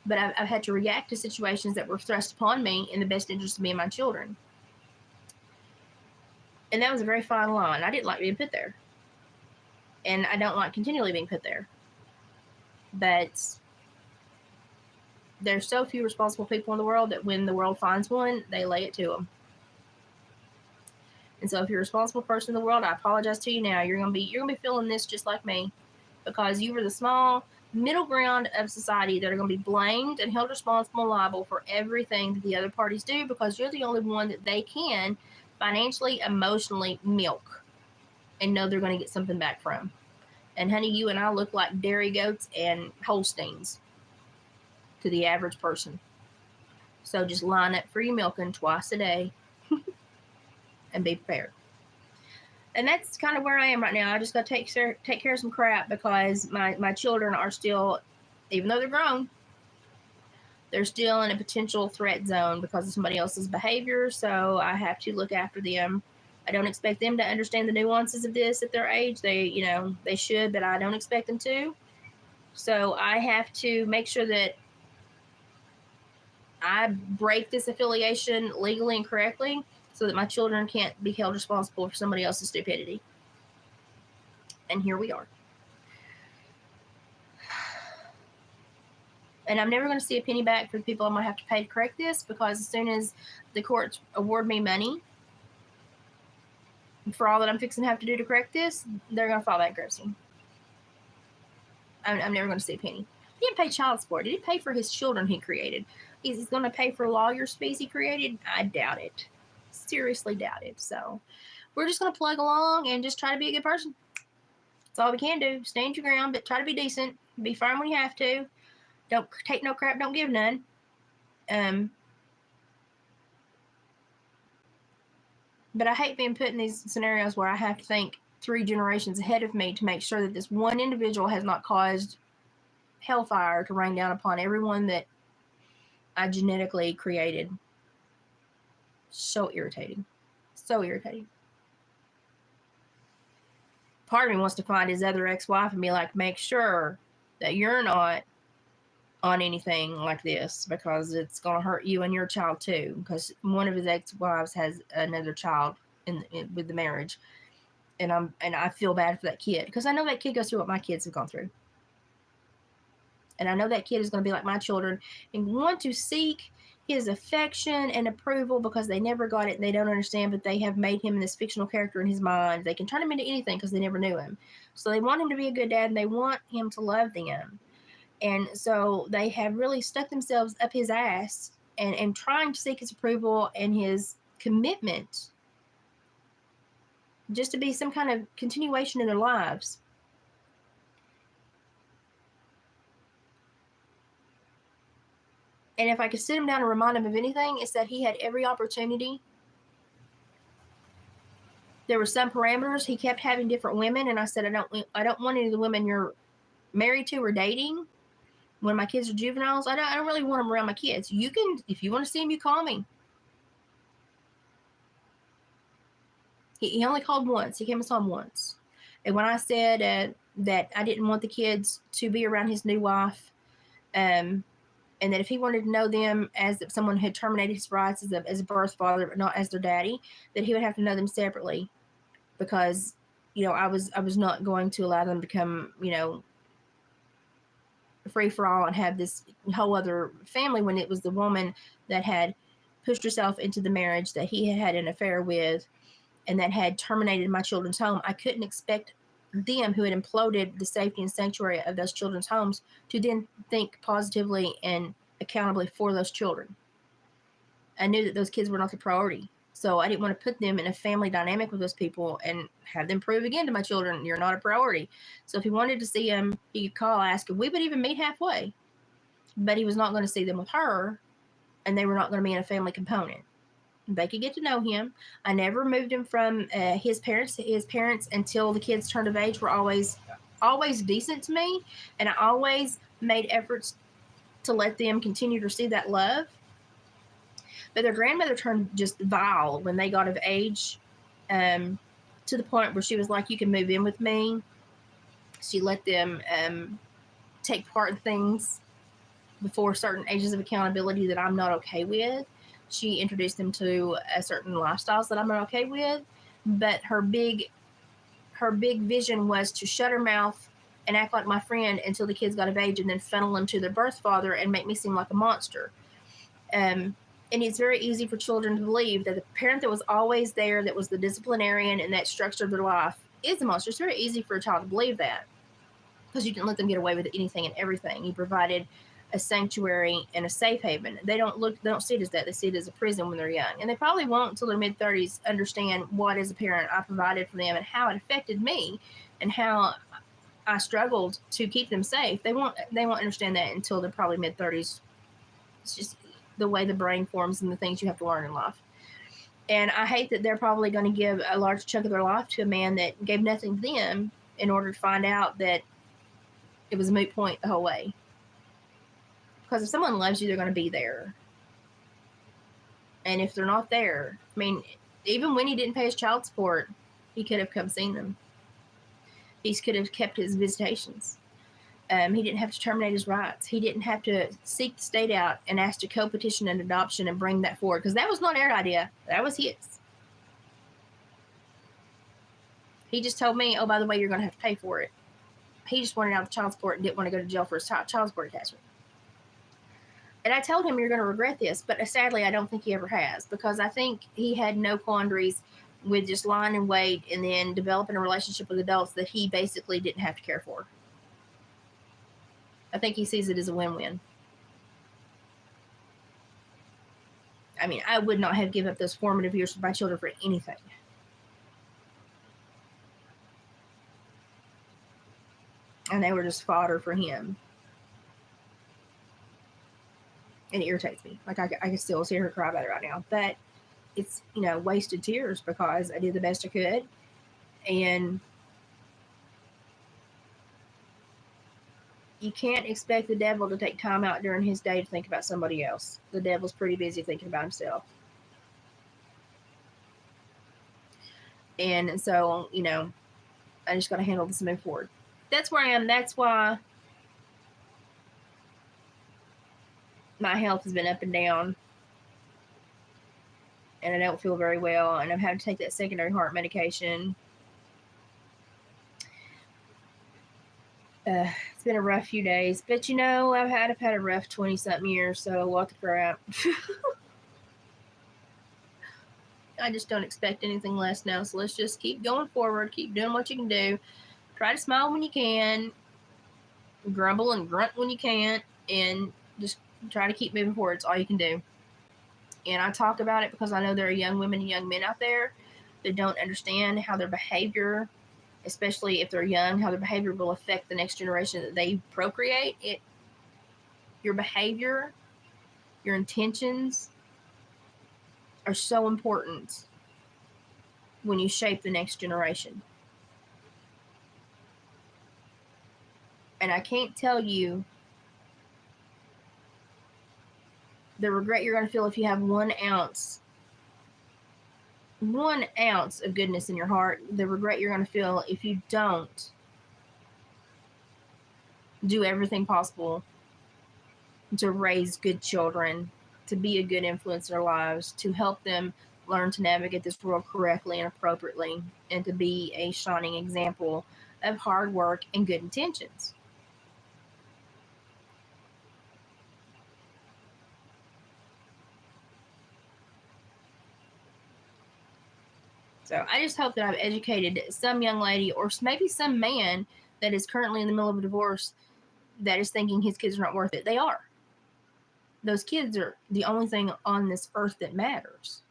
But I've had to react to situations that were thrust upon me in the best interest of me and my children. And that was a very fine line. I didn't like being put there. And I don't like continually being put there. But there's so few responsible people in the world that when the world finds one, they lay it to them. And so if you're a responsible person in the world, I apologize to you now. You're gonna be feeling this just like me, because you were the small middle ground of society that are going to be blamed and held responsible and liable for everything that the other parties do, because you're the only one that they can financially, emotionally milk and know they're going to get something back from. And honey, you and I look like dairy goats and Holsteins to the average person. So just line up for your milking twice a day and be prepared. And that's kind of where I am right now. I just got to take care of some crap, because my children are still, even though they're grown, they're still in a potential threat zone because of somebody else's behavior. So I have to look after them. I don't expect them to understand the nuances of this at their age. They should, but I don't expect them to. So I have to make sure that I break this affiliation legally and correctly, so that my children can't be held responsible for somebody else's stupidity. And here we are. And I'm never going to see a penny back for the people I'm going to have to pay to correct this, because as soon as the courts award me money for all that I'm fixing to have to do to correct this, they're going to file bankruptcy. I'm never going to see a penny. He didn't pay child support. He didn't pay for his children he created. He's going to pay for lawyers' fees he created? I doubt it. Seriously doubt it. So we're just going to plug along and just try to be a good person. That's all we can do. Stand your ground, but try to be decent. Be firm when you have to. Don't take no crap. Don't give none. But I hate being put in these scenarios where I have to think 3 generations ahead of me to make sure that this one individual has not caused hellfire to rain down upon everyone that I genetically created. So irritating. So irritating. Part of me wants to find his other ex-wife and be like, make sure that you're not on anything like this, because it's going to hurt you and your child too, because one of his ex-wives has another child with the marriage. And I feel bad for that kid, because I know that kid goes through what my kids have gone through. And I know that kid is going to be like my children and want to seek his affection and approval because they never got it and they don't understand, but they have made him this fictional character in his mind. They can turn him into anything because they never knew him. So they want him to be a good dad and they want him to love them. And so they have really stuck themselves up his ass and trying to seek his approval and his commitment just to be some kind of continuation in their lives. And if I could sit him down and remind him of anything, it's that he had every opportunity. There were some parameters. He kept having different women, and I said, I don't want any of the women you're married to or dating when my kids are juveniles. I don't really want them around my kids. You can, if you want to see them, you call me. He only called once. He came and saw him once. And when I said that I didn't want the kids to be around his new wife, and that if he wanted to know them as if someone had terminated his rights as a birth father, but not as their daddy, that he would have to know them separately, because, I was not going to allow them to become, free for all and have this whole other family when it was the woman that had pushed herself into the marriage that he had an affair with and that had terminated my children's home. I couldn't expect them, who had imploded the safety and sanctuary of those children's homes, to then think positively and accountably for those children. I knew that those kids were not the priority. So I didn't want to put them in a family dynamic with those people and have them prove again to my children, you're not a priority. So if he wanted to see them, he could call, ask, and we would even meet halfway. But he was not going to see them with her, and they were not going to be in a family component. They could get to know him. I never moved him from his parents. His parents, until the kids turned of age, were always decent to me, and I always made efforts to let them continue to receive that love. But their grandmother turned just vile when they got of age, to the point where she was like, you can move in with me. She let them take part in things before certain ages of accountability that I'm not okay with. She introduced them to certain lifestyles that I'm not okay with. But her big vision was to shut her mouth and act like my friend until the kids got of age, and then funnel them to their birth father and make me seem like a monster. And it's very easy for children to believe that the parent that was always there, that was the disciplinarian and that structured their life, is a monster. It's very easy for a child to believe that, because you didn't let them get away with anything and everything. You provided a sanctuary and a safe haven. They don't see it as that. They see it as a prison when they're young. And they probably won't until their mid-30s understand what, as a parent, I provided for them and how it affected me and how I struggled to keep them safe. They won't understand that until they're probably mid-30s. It's just the way the brain forms and the things you have to learn in life. And I hate that they're probably going to give a large chunk of their life to a man that gave nothing to them in order to find out that it was a moot point the whole way. Because if someone loves you, they're going to be there. And if they're not there, I mean, even when he didn't pay his child support, he could have come seen them. He could have kept his visitations. He didn't have to terminate his rights. He didn't have to seek the state out and ask to co-petition an adoption and bring that forward, because that was not our idea. That was his. He just told me, oh, by the way, you're going to have to pay for it. He just wanted out of child support and didn't want to go to jail for his child support attachment. And I told him, you're going to regret this, but sadly, I don't think he ever has, because I think he had no quandaries with just lying in wait and then developing a relationship with adults that he basically didn't have to care for. I think he sees it as a win-win. I mean, I would not have given up those formative years for my children for anything. And they were just fodder for him. And it irritates me. Like, I can still see her cry about it right now. But it's, wasted tears, because I did the best I could. And you can't expect the devil to take time out during his day to think about somebody else. The devil's pretty busy thinking about himself. And so, I just got to handle this and move forward. That's where I am. That's why my health has been up and down. And I don't feel very well. And I've had to take that secondary heart medication. It's been a rough few days, but I've had a rough 20-something years, so what the crap. I just don't expect anything less now, so let's just keep going forward, keep doing what you can do. Try to smile when you can, grumble and grunt when you can't, and just try to keep moving forward. It's all you can do. And I talk about it because I know there are young women and young men out there that don't understand how their behavior, especially if they're young, how their behavior will affect the next generation that they procreate. Your behavior, your intentions are so important when you shape the next generation. And I can't tell you the regret you're going to feel if you have 1 ounce of goodness in your heart, the regret you're going to feel if you don't do everything possible to raise good children, to be a good influence in their lives, to help them learn to navigate this world correctly and appropriately, and to be a shining example of hard work and good intentions. So I just hope that I've educated some young lady or maybe some man that is currently in the middle of a divorce that is thinking his kids are not worth it. They are. Those kids are the only thing on this earth that matters.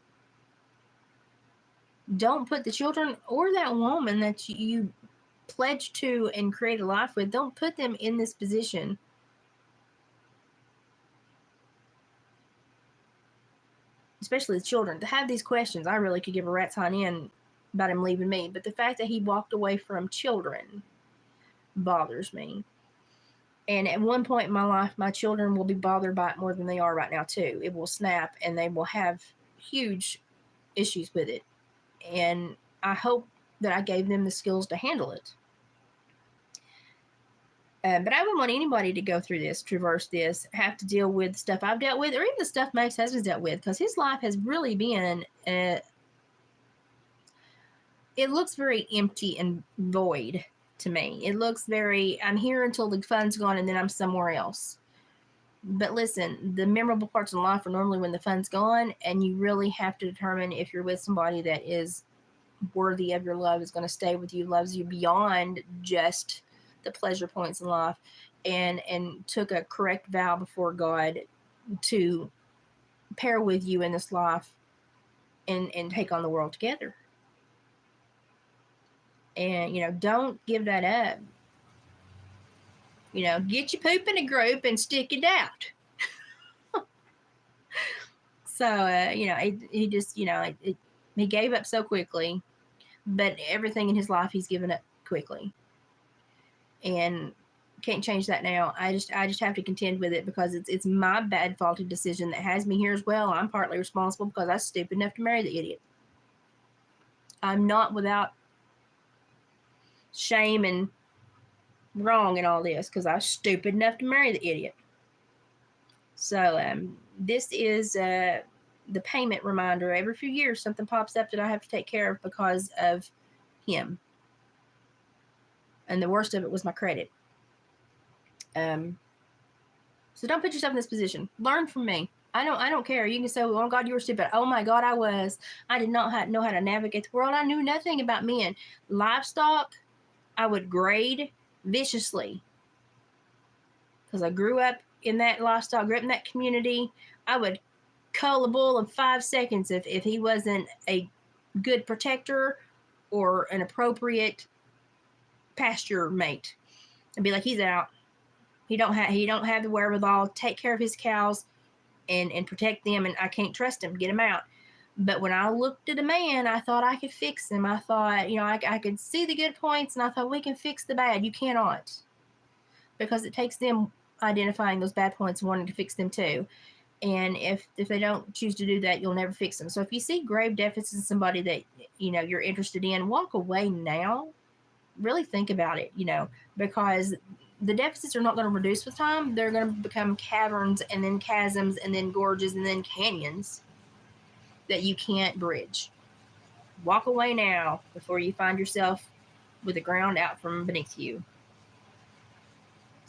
Don't put the children or that woman that you pledge to and create a life with, don't put them in this position especially the children, to have these questions. I really could give a rat's hind end about him leaving me, but the fact that he walked away from children bothers me. And at one point in my life, my children will be bothered by it more than they are right now too. It will snap and they will have huge issues with it. And I hope that I gave them the skills to handle it. But I wouldn't want anybody to go through this, traverse this, have to deal with the stuff I've dealt with, or even the stuff my ex-husband's dealt with, because his life has really been, it looks very empty and void to me. It looks very, I'm here until the fun's gone and then I'm somewhere else. But listen, the memorable parts in life are normally when the fun's gone, and you really have to determine if you're with somebody that is worthy of your love, is going to stay with you, loves you beyond just the pleasure points in life, and took a correct vow before God to pair with you in this life and take on the world together. And don't give that up. Get your poop in a group and stick it out. So he just he gave up so quickly, but everything in his life he's given up quickly, and can't change that now. I just have to contend with it, because it's my bad, faulty decision that has me here as well. I'm partly responsible because I was stupid enough to marry the idiot. I'm not without shame and wrong in all this, because I was stupid enough to marry the idiot. So this is the payment reminder. Every few years something pops up that I have to take care of because of him. And the worst of it was my credit. So don't put yourself in this position. Learn from me. I don't care. You can say, oh God, you were stupid. Oh my God, I was. I did not know how to navigate the world. I knew nothing about men. Livestock, I would grade viciously, because I grew up in that livestock, grew up in that community. I would cull a bull in 5 seconds if he wasn't a good protector or an appropriate pasture mate. I'd be like, he's out. He don't have the wherewithal to take care of his cows and protect them, and I can't trust him. Get him out. But when I looked at a man, I thought I could fix him. I thought, I could see the good points, and I thought, we can fix the bad. You cannot, because it takes them identifying those bad points and wanting to fix them too. And if they don't choose to do that, you'll never fix them. So if you see grave deficits in somebody that you're interested in, walk away now. Really think about it, because the deficits are not going to reduce with time. They're going to become caverns, and then chasms, and then gorges, and then canyons that you can't bridge. Walk away now before you find yourself with the ground out from beneath you.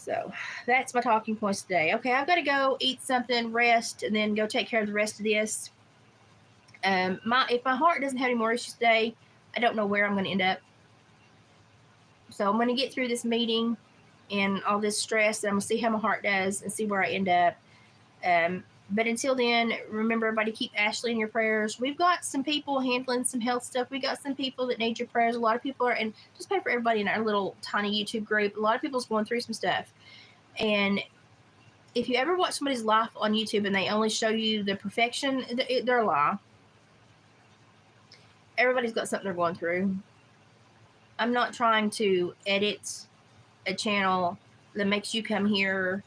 So that's my talking points today. Okay, I've got to go eat something, rest, and then go take care of the rest of this. If my heart doesn't have any more issues today, I don't know where I'm going to end up. So I'm going to get through this meeting and all this stress, and I'm going to see how my heart does and see where I end up. But until then, remember, everybody, keep Ashley in your prayers. We've got some people handling some health stuff. We got some people that need your prayers. A lot of people are, and just pray for everybody in our little tiny YouTube group. A lot of people's going through some stuff. And if you ever watch somebody's life on YouTube and they only show you the perfection, they're a lie. Everybody's got something they're going through. I'm not trying to edit a channel that makes you come here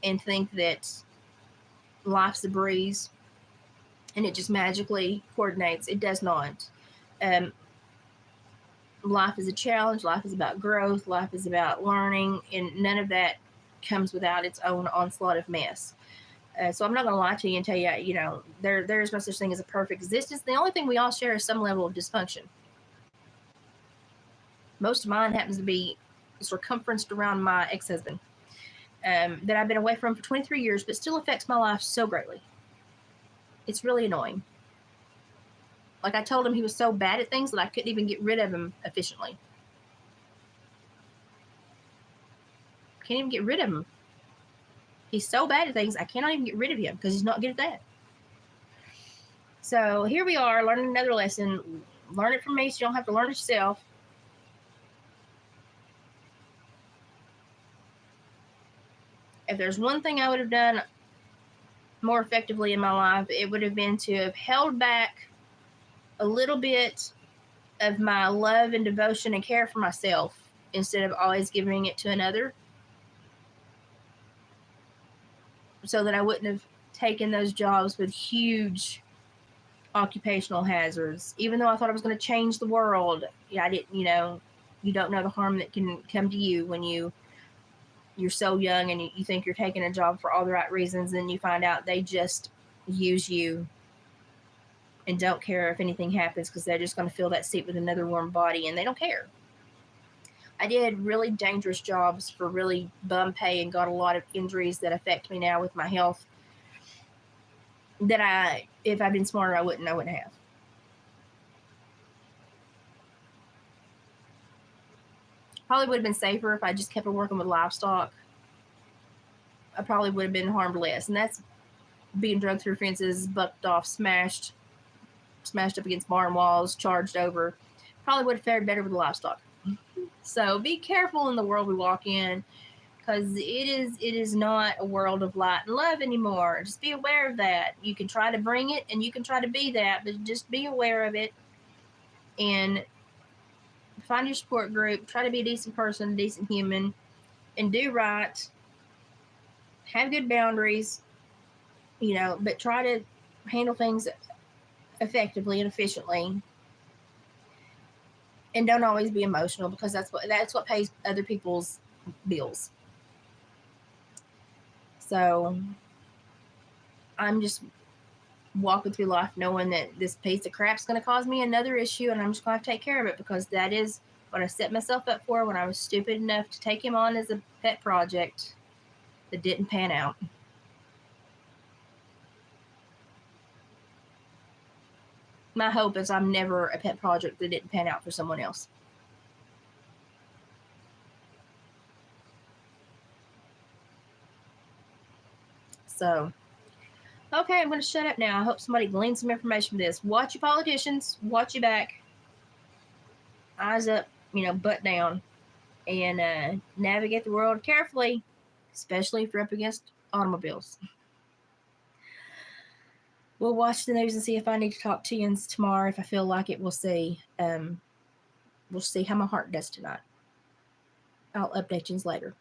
and think that life's a breeze and it just magically coordinates. It does not. Life is a challenge. Life is about growth. Life is about learning, and none of that comes without its own onslaught of mess. So I'm not going to lie to you and tell you, there's no such thing as a perfect existence. The only thing we all share is some level of dysfunction. Most of mine happens to be circumferenced around my ex-husband that I've been away from for 23 years, but still affects my life so greatly. It's really annoying. Like, I told him he was so bad at things that I couldn't even get rid of him efficiently. Can't even get rid of him. He's so bad at things, I cannot even get rid of him because he's not good at that. So here we are, learning another lesson. Learn it from me so you don't have to learn it yourself. If there's one thing I would have done more effectively in my life, it would have been to have held back a little bit of my love and devotion and care for myself instead of always giving it to another, so that I wouldn't have taken those jobs with huge occupational hazards. Even though I thought I was going to change the world, I didn't. You don't know the harm that can come to you when you're so young and you think you're taking a job for all the right reasons, and you find out they just use you and don't care if anything happens because they're just going to fill that seat with another warm body, and they don't care. I did really dangerous jobs for really bum pay and got a lot of injuries that affect me now with my health that if I'd been smarter, I wouldn't have. Probably would have been safer if I just kept working with livestock. I probably would have been harmed less. And that's being drugged through fences, bucked off, smashed up against barn walls, charged over. Probably would have fared better with livestock. So be careful in the world we walk in, because it is not a world of light and love anymore. Just be aware of that. You can try to bring it and you can try to be that, but just be aware of it and find your support group. Try to be a decent person, a decent human, and do right. Have good boundaries, but try to handle things effectively and efficiently. And don't always be emotional, because that's what pays other people's bills. So I'm just walking through life knowing that this piece of crap's going to cause me another issue, and I'm just going to take care of it, because that is what I set myself up for when I was stupid enough to take him on as a pet project that didn't pan out. My hope is I'm never a pet project that didn't pan out for someone else. So, okay, I'm going to shut up now. I hope somebody gleaned some information from this. Watch your politicians. Watch your back. Eyes up, butt down. And navigate the world carefully, especially if you're up against automobiles. We'll watch the news and see if I need to talk to you tomorrow. If I feel like it, we'll see. We'll see how my heart does tonight. I'll update you later.